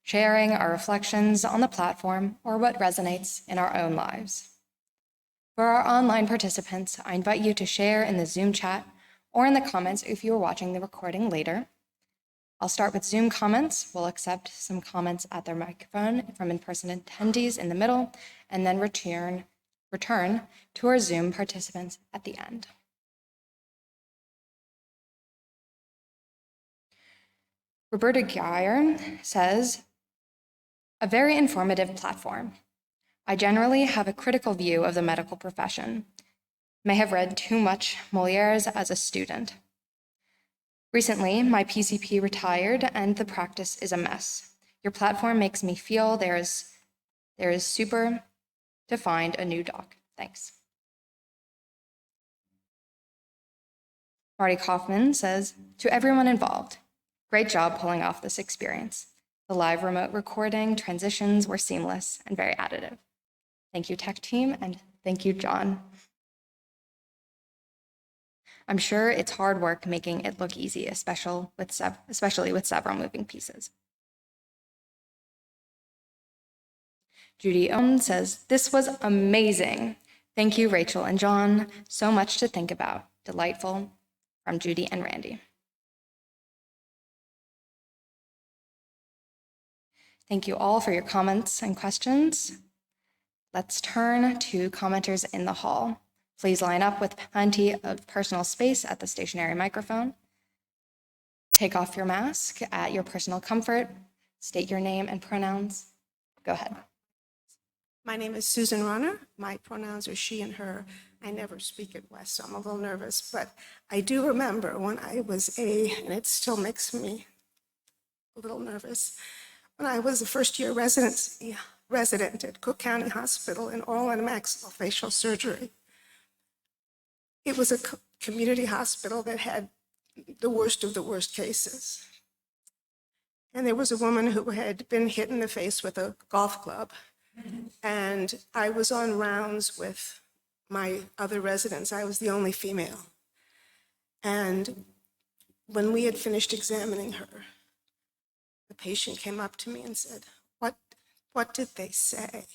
sharing our reflections on the platform or what resonates in our own lives. For our online participants, I invite you to share in the Zoom chat or in the comments if you are watching the recording later. I'll start with Zoom comments. We'll accept some comments at their microphone from in-person attendees in the middle, and then return to our Zoom participants at the end. Roberta Geyer says, a very informative platform. I generally have a critical view of the medical profession. May have read too much Molière's as a student. Recently, my PCP retired and the practice is a mess. Your platform makes me feel there is super to find a new doc. Thanks. Marty Kaufman says, to everyone involved, great job pulling off this experience. The live remote recording transitions were seamless and very additive. Thank you, tech team, and thank you, John. I'm sure it's hard work making it look easy, especially with several moving pieces. Judy Ohm says, this was amazing. Thank you, Rachel and John. So much to think about. Delightful. From Judy and Randy. Thank you all for your comments and questions. Let's turn to commenters in the hall. Please line up with plenty of personal space at the stationary microphone. Take off your mask at your personal comfort. State your name and pronouns. Go ahead. My name is Susan Runner. My pronouns are she and her. I never speak at West, so I'm a little nervous, but I do remember when I was and it still makes me a little nervous, when I was a first-year resident at Cook County Hospital in oral and maxillofacial surgery. It was a community hospital that had the worst of the worst cases. And there was a woman who had been hit in the face with a golf club. And I was on rounds with my other residents. I was the only female. And when we had finished examining her, the patient came up to me and said, what did they say?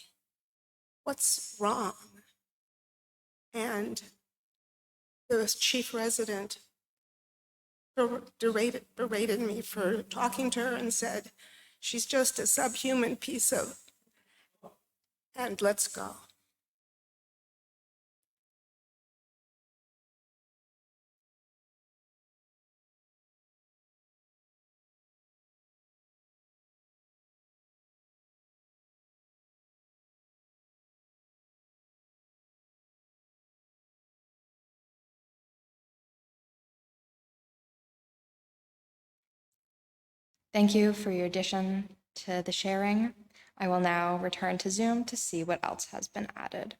What's wrong? And the chief resident berated me for talking to her and said, she's just a subhuman piece of, and let's go. Thank you for your addition to the sharing. I will now return to Zoom to see what else has been added.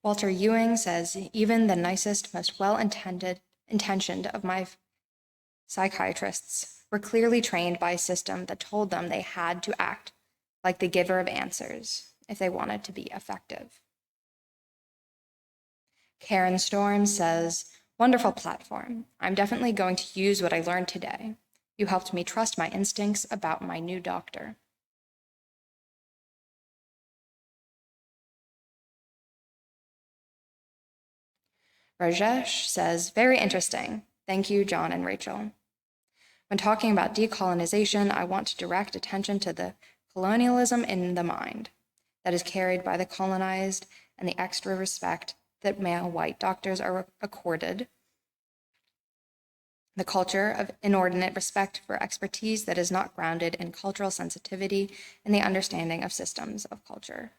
Walter Ewing says, even the nicest, most well-intentioned of my psychiatrists were clearly trained by a system that told them they had to act like the giver of answers if they wanted to be effective. Karen Storm says, wonderful platform. I'm definitely going to use what I learned today. You helped me trust my instincts about my new doctor. Rajesh says, very interesting. Thank you, John and Rachel. When talking about decolonization, I want to direct attention to the colonialism in the mind that is carried by the colonized and the extra respect that male white doctors are accorded, the culture of inordinate respect for expertise that is not grounded in cultural sensitivity and the understanding of systems of culture.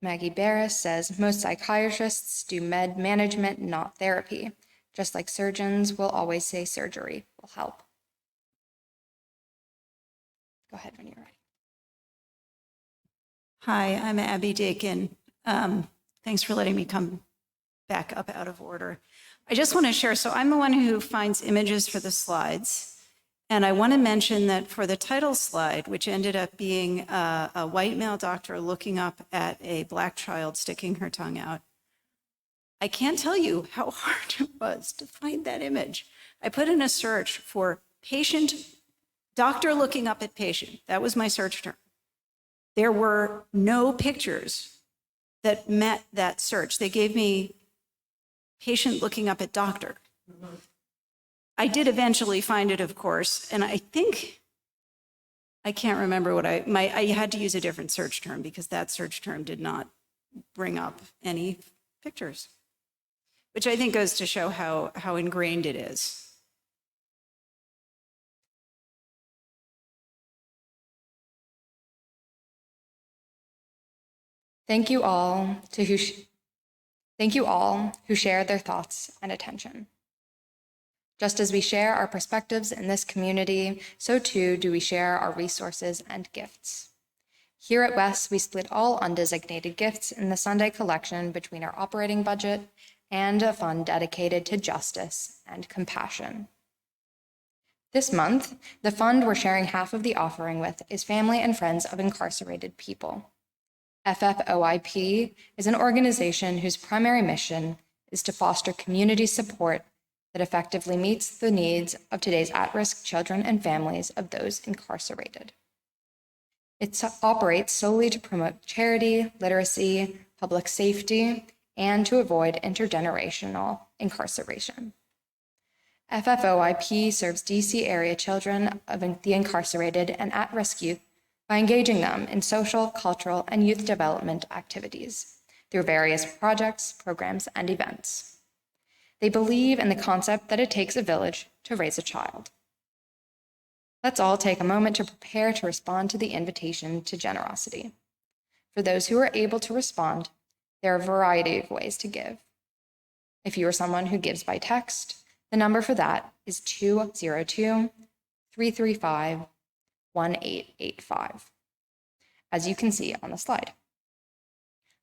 Maggie Barris says, most psychiatrists do med management, not therapy. Just like surgeons will always say surgery will help. Go ahead when you're ready. Hi, I'm Abby Daken. Thanks for letting me come back up out of order. I just want to share, so I'm the one who finds images for the slides. And I want to mention that for the title slide, which ended up being a white male doctor looking up at a Black child sticking her tongue out, I can't tell you how hard it was to find that image. I put in a search for patient, doctor looking up at patient. That was my search term. There were no pictures that met that search. They gave me patient looking up at doctor. I did eventually find it, of course, and I think, I can't remember what I had to use a different search term because that search term did not bring up any pictures, which I think goes to show how ingrained it is. Thank you all who shared their thoughts and attention. Just as we share our perspectives in this community, so too do we share our resources and gifts. Here at Wes, we split all undesignated gifts in the Sunday collection between our operating budget and a fund dedicated to justice and compassion. This month, the fund we're sharing half of the offering with is Family and Friends of Incarcerated People. FFOIP is an organization whose primary mission is to foster community support that effectively meets the needs of today's at-risk children and families of those incarcerated. It operates solely to promote charity, literacy, public safety, and to avoid intergenerational incarceration. FFOIP serves DC area children of the incarcerated and at-risk youth by engaging them in social, cultural, and youth development activities through various projects, programs, and events. They believe in the concept that it takes a village to raise a child. Let's all take a moment to prepare to respond to the invitation to generosity. For those who are able to respond, there are a variety of ways to give. If you are someone who gives by text, the number for that is 202-335-1885, as you can see on the slide.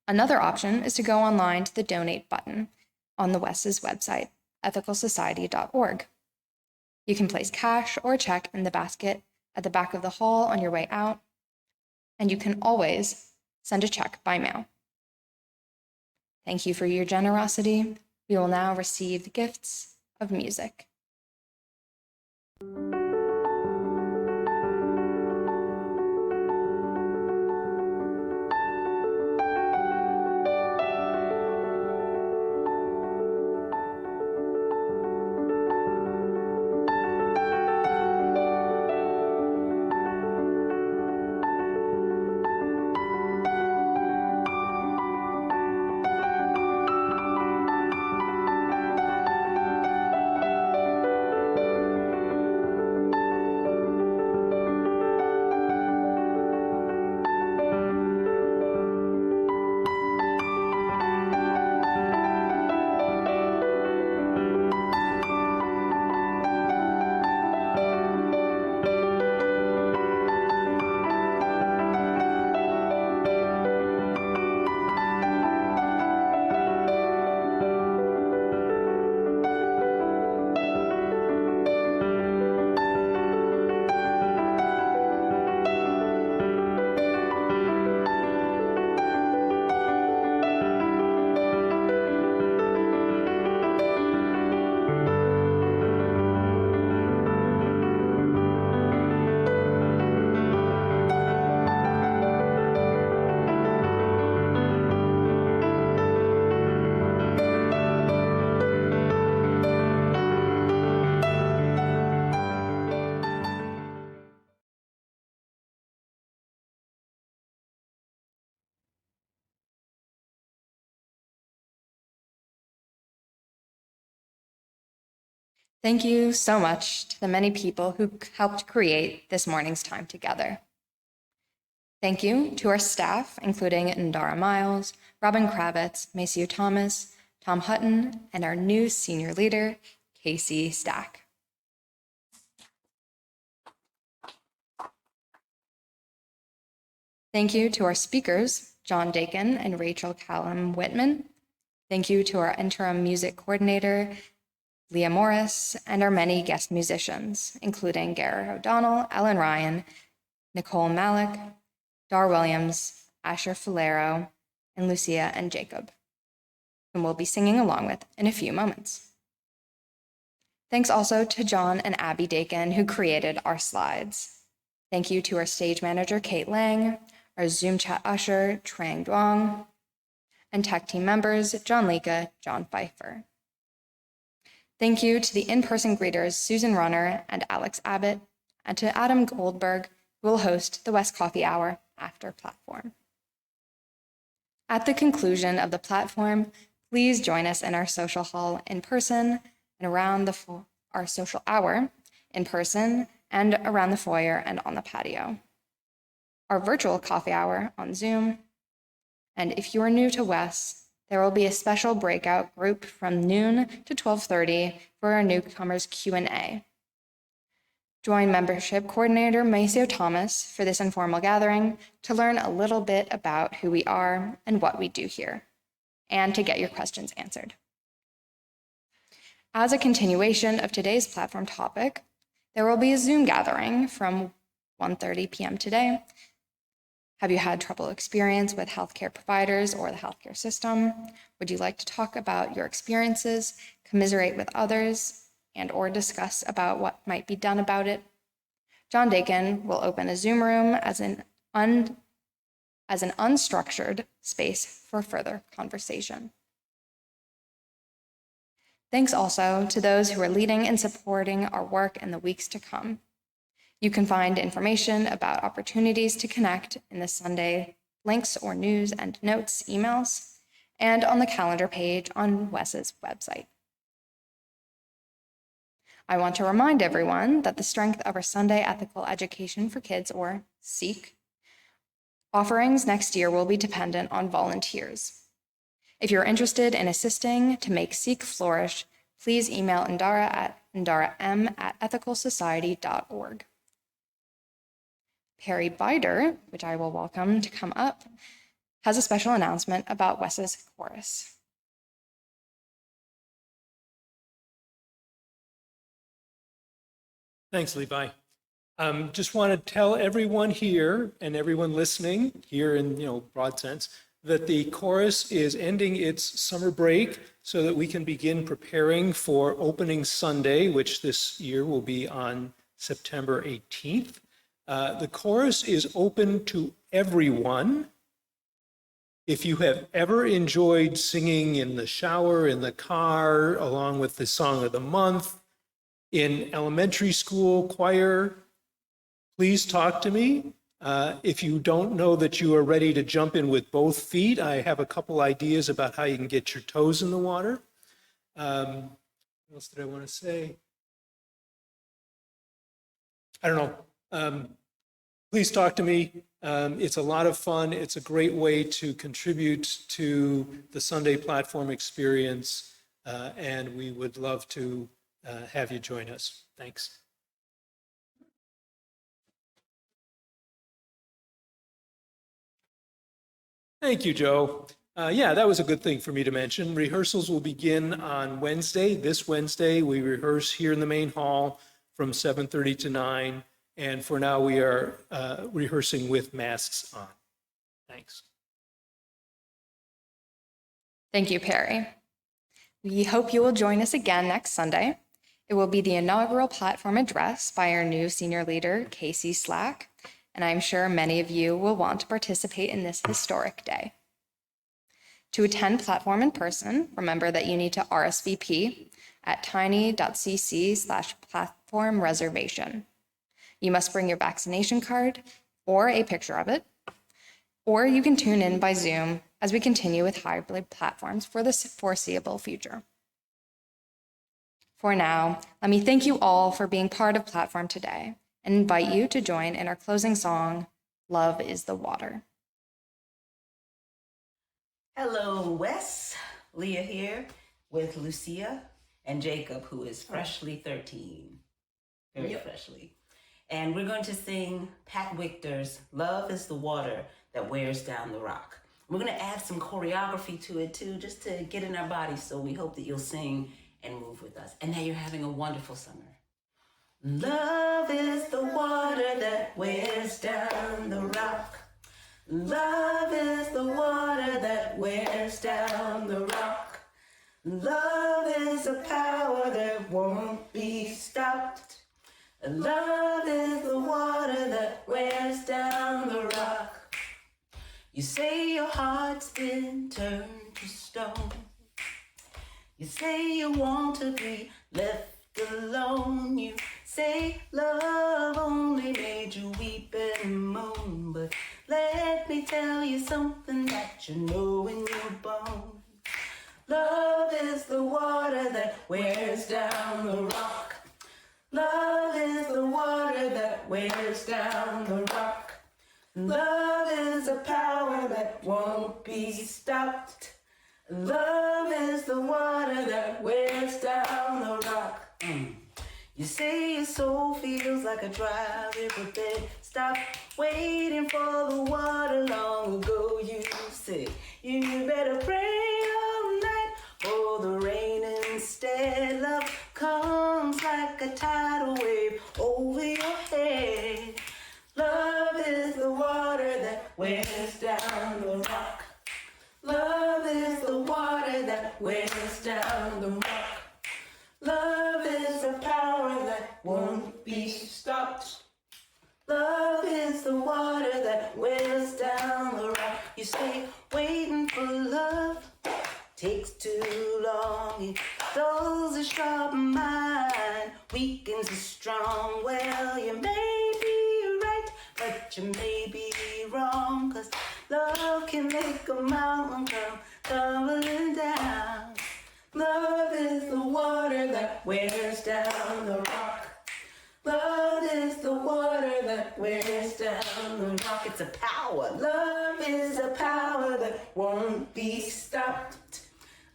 Another option is to go online to the donate button on the WES's website, ethicalsociety.org. You can place cash or a check in the basket at the back of the hall on your way out, and you can always send a check by mail. Thank you for your generosity. We will now receive the gifts of music. Thank you so much to the many people who helped create this morning's time together. Thank you to our staff, including Ndara Miles, Robin Kravitz, Maceo Thomas, Tom Hutton, and our new senior leader, Casey Stack. Thank you to our speakers, John Daken and Rachel Kallum Whitman. Thank you to our interim music coordinator, Leah Morris, and our many guest musicians, including Garrett O'Donnell, Ellen Ryan, Nicole Malik, Dar Williams, Asher Falero, and Lucia and Jacob, whom we'll be singing along with in a few moments. Thanks also to John and Abby Daken, who created our slides. Thank you to our stage manager, Kate Lang, our Zoom chat usher, Trang Duong, and tech team members, John Lika, John Pfeiffer. Thank you to the in-person greeters, Susan Runner and Alex Abbott, and to Adam Goldberg, who will host the West Coffee Hour after platform. At the conclusion of the platform, please join us in our social hall in person and around our social hour in person and around the foyer and on the patio. Our virtual coffee hour on Zoom. And if you are new to WES, there will be a special breakout group from noon to 12:30 for our newcomers Q&A. Join membership coordinator Maceo Thomas for this informal gathering to learn a little bit about who we are and what we do here, and to get your questions answered. As a continuation of today's platform topic, there will be a Zoom gathering from 1:30 p.m. today. Have you had trouble experience with healthcare providers or the healthcare system? Would you like to talk about your experiences, commiserate with others, and/or discuss about what might be done about it? John Daken will open a Zoom room as an unstructured space for further conversation. Thanks also to those who are leading and supporting our work in the weeks to come. You can find information about opportunities to connect in the Sunday links or news and notes emails, and on the calendar page on WES's website. I want to remind everyone that the strength of our Sunday Ethical Education for Kids, or SEEK, offerings next year will be dependent on volunteers. If you're interested in assisting to make SEEK flourish, please email Ndara at ndaram@ethicalsociety.org. Perry Bider, which I will welcome to come up, has a special announcement about WES's chorus. Thanks, Levi. Just want to tell everyone here and everyone listening here in broad sense that the chorus is ending its summer break so that we can begin preparing for opening Sunday, which this year will be on September 18th. The chorus is open to everyone. If you have ever enjoyed singing in the shower, in the car, along with the song of the month, in elementary school choir, please talk to me. If you don't know that you are ready to jump in with both feet, I have a couple ideas about how you can get your toes in the water. What else did I want to say? I don't know. Please talk to me. It's a lot of fun. It's a great way to contribute to the Sunday platform experience, and we would love to have you join us. Thanks. Thank you, Joe. Yeah, that was a good thing for me to mention. Rehearsals will begin on Wednesday. This Wednesday, we rehearse here in the main hall from 7:30 to 9. And for now, we are rehearsing with masks on. Thanks. Thank you, Perry. We hope you will join us again next Sunday. It will be the inaugural platform address by our new senior leader, Casey Slack, and I'm sure many of you will want to participate in this historic day. To attend platform in person, remember that you need to RSVP at tiny.cc/platform reservation. You must bring your vaccination card or a picture of it, or you can tune in by Zoom as we continue with hybrid platforms for the foreseeable future. For now, let me thank you all for being part of Platform today and invite you to join in our closing song, Love is the Water. Hello, Wes. Leah here with Lucia and Jacob, who is freshly 13. Very freshly. And we're going to sing Pat Victor's Love is the Water That Wears Down the Rock. We're going to add some choreography to it too, just to get in our bodies. So we hope that you'll sing and move with us and that you're having a wonderful summer. Love is the water that wears down the rock. Love is the water that wears down the rock. Love is a power that won't be stopped. Love is the water that wears down the rock. You say your heart's been turned to stone. You say you want to be left alone. You say love only made you weep and moan. But let me tell you something that you know in your bones. Love is the water that wears down the rock. Love is the water that wears down the rock. Love is a power that won't be stopped. Love is the water that wears down the rock. You say your soul feels like a dry riverbed. Stop waiting for the water long ago. You say you better pray all night for the rain instead. Love comes like a tidal wave over your head. Love is the water that wears down the rock. Love is the water that wears down the rock. Love is a power that won't be stopped. Love is the water that wears down the rock. You say waiting for love takes too long. It dulls a sharp mind, weakens the strong. Well, you may be right, but you may be wrong. 'Cause love can make a mountain come tumbling down. Love is the water that wears down the rock. Love is the water that wears down the rock. It's a power. Love is a power that won't be stopped.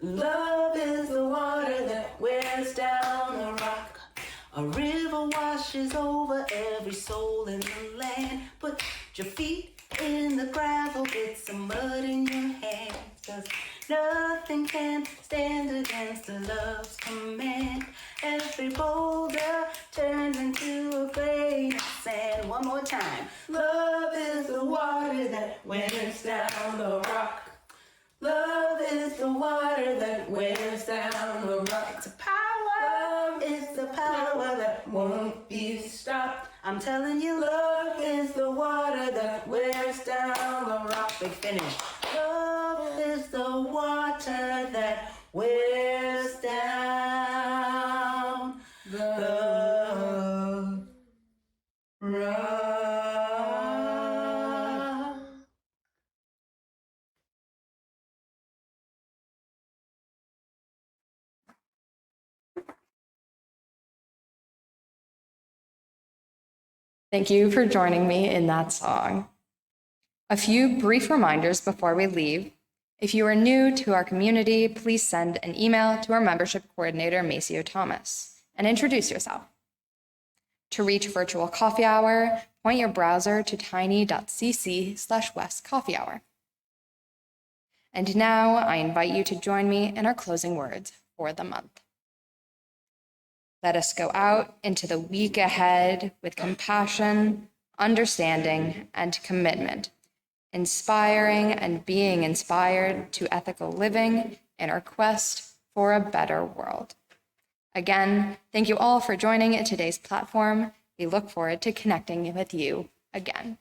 Love is the water that wears down the rock. A river washes over every soul in the land. Put your feet in the gravel, get some mud in your hands. 'Cause nothing can stand against the love's command. Every boulder turns into a grain of sand. One more time. Love is the water that wears down the rock. Love is the water that wears down the rock. It's a power. Love is the power that won't be stopped. I'm telling you, love is the water that wears down the rock. Big finish. Love is the water that wears down the rock. Thank you for joining me in that song. A few brief reminders before we leave. If you are new to our community, please send an email to our membership coordinator, Maceo Thomas, and introduce yourself. To reach virtual coffee hour, point your browser to tiny.cc/westcoffeehour. And now I invite you to join me in our closing words for the month. Let us go out into the week ahead with compassion, understanding, and commitment, inspiring and being inspired to ethical living in our quest for a better world. Again, thank you all for joining today's platform. We look forward to connecting with you again.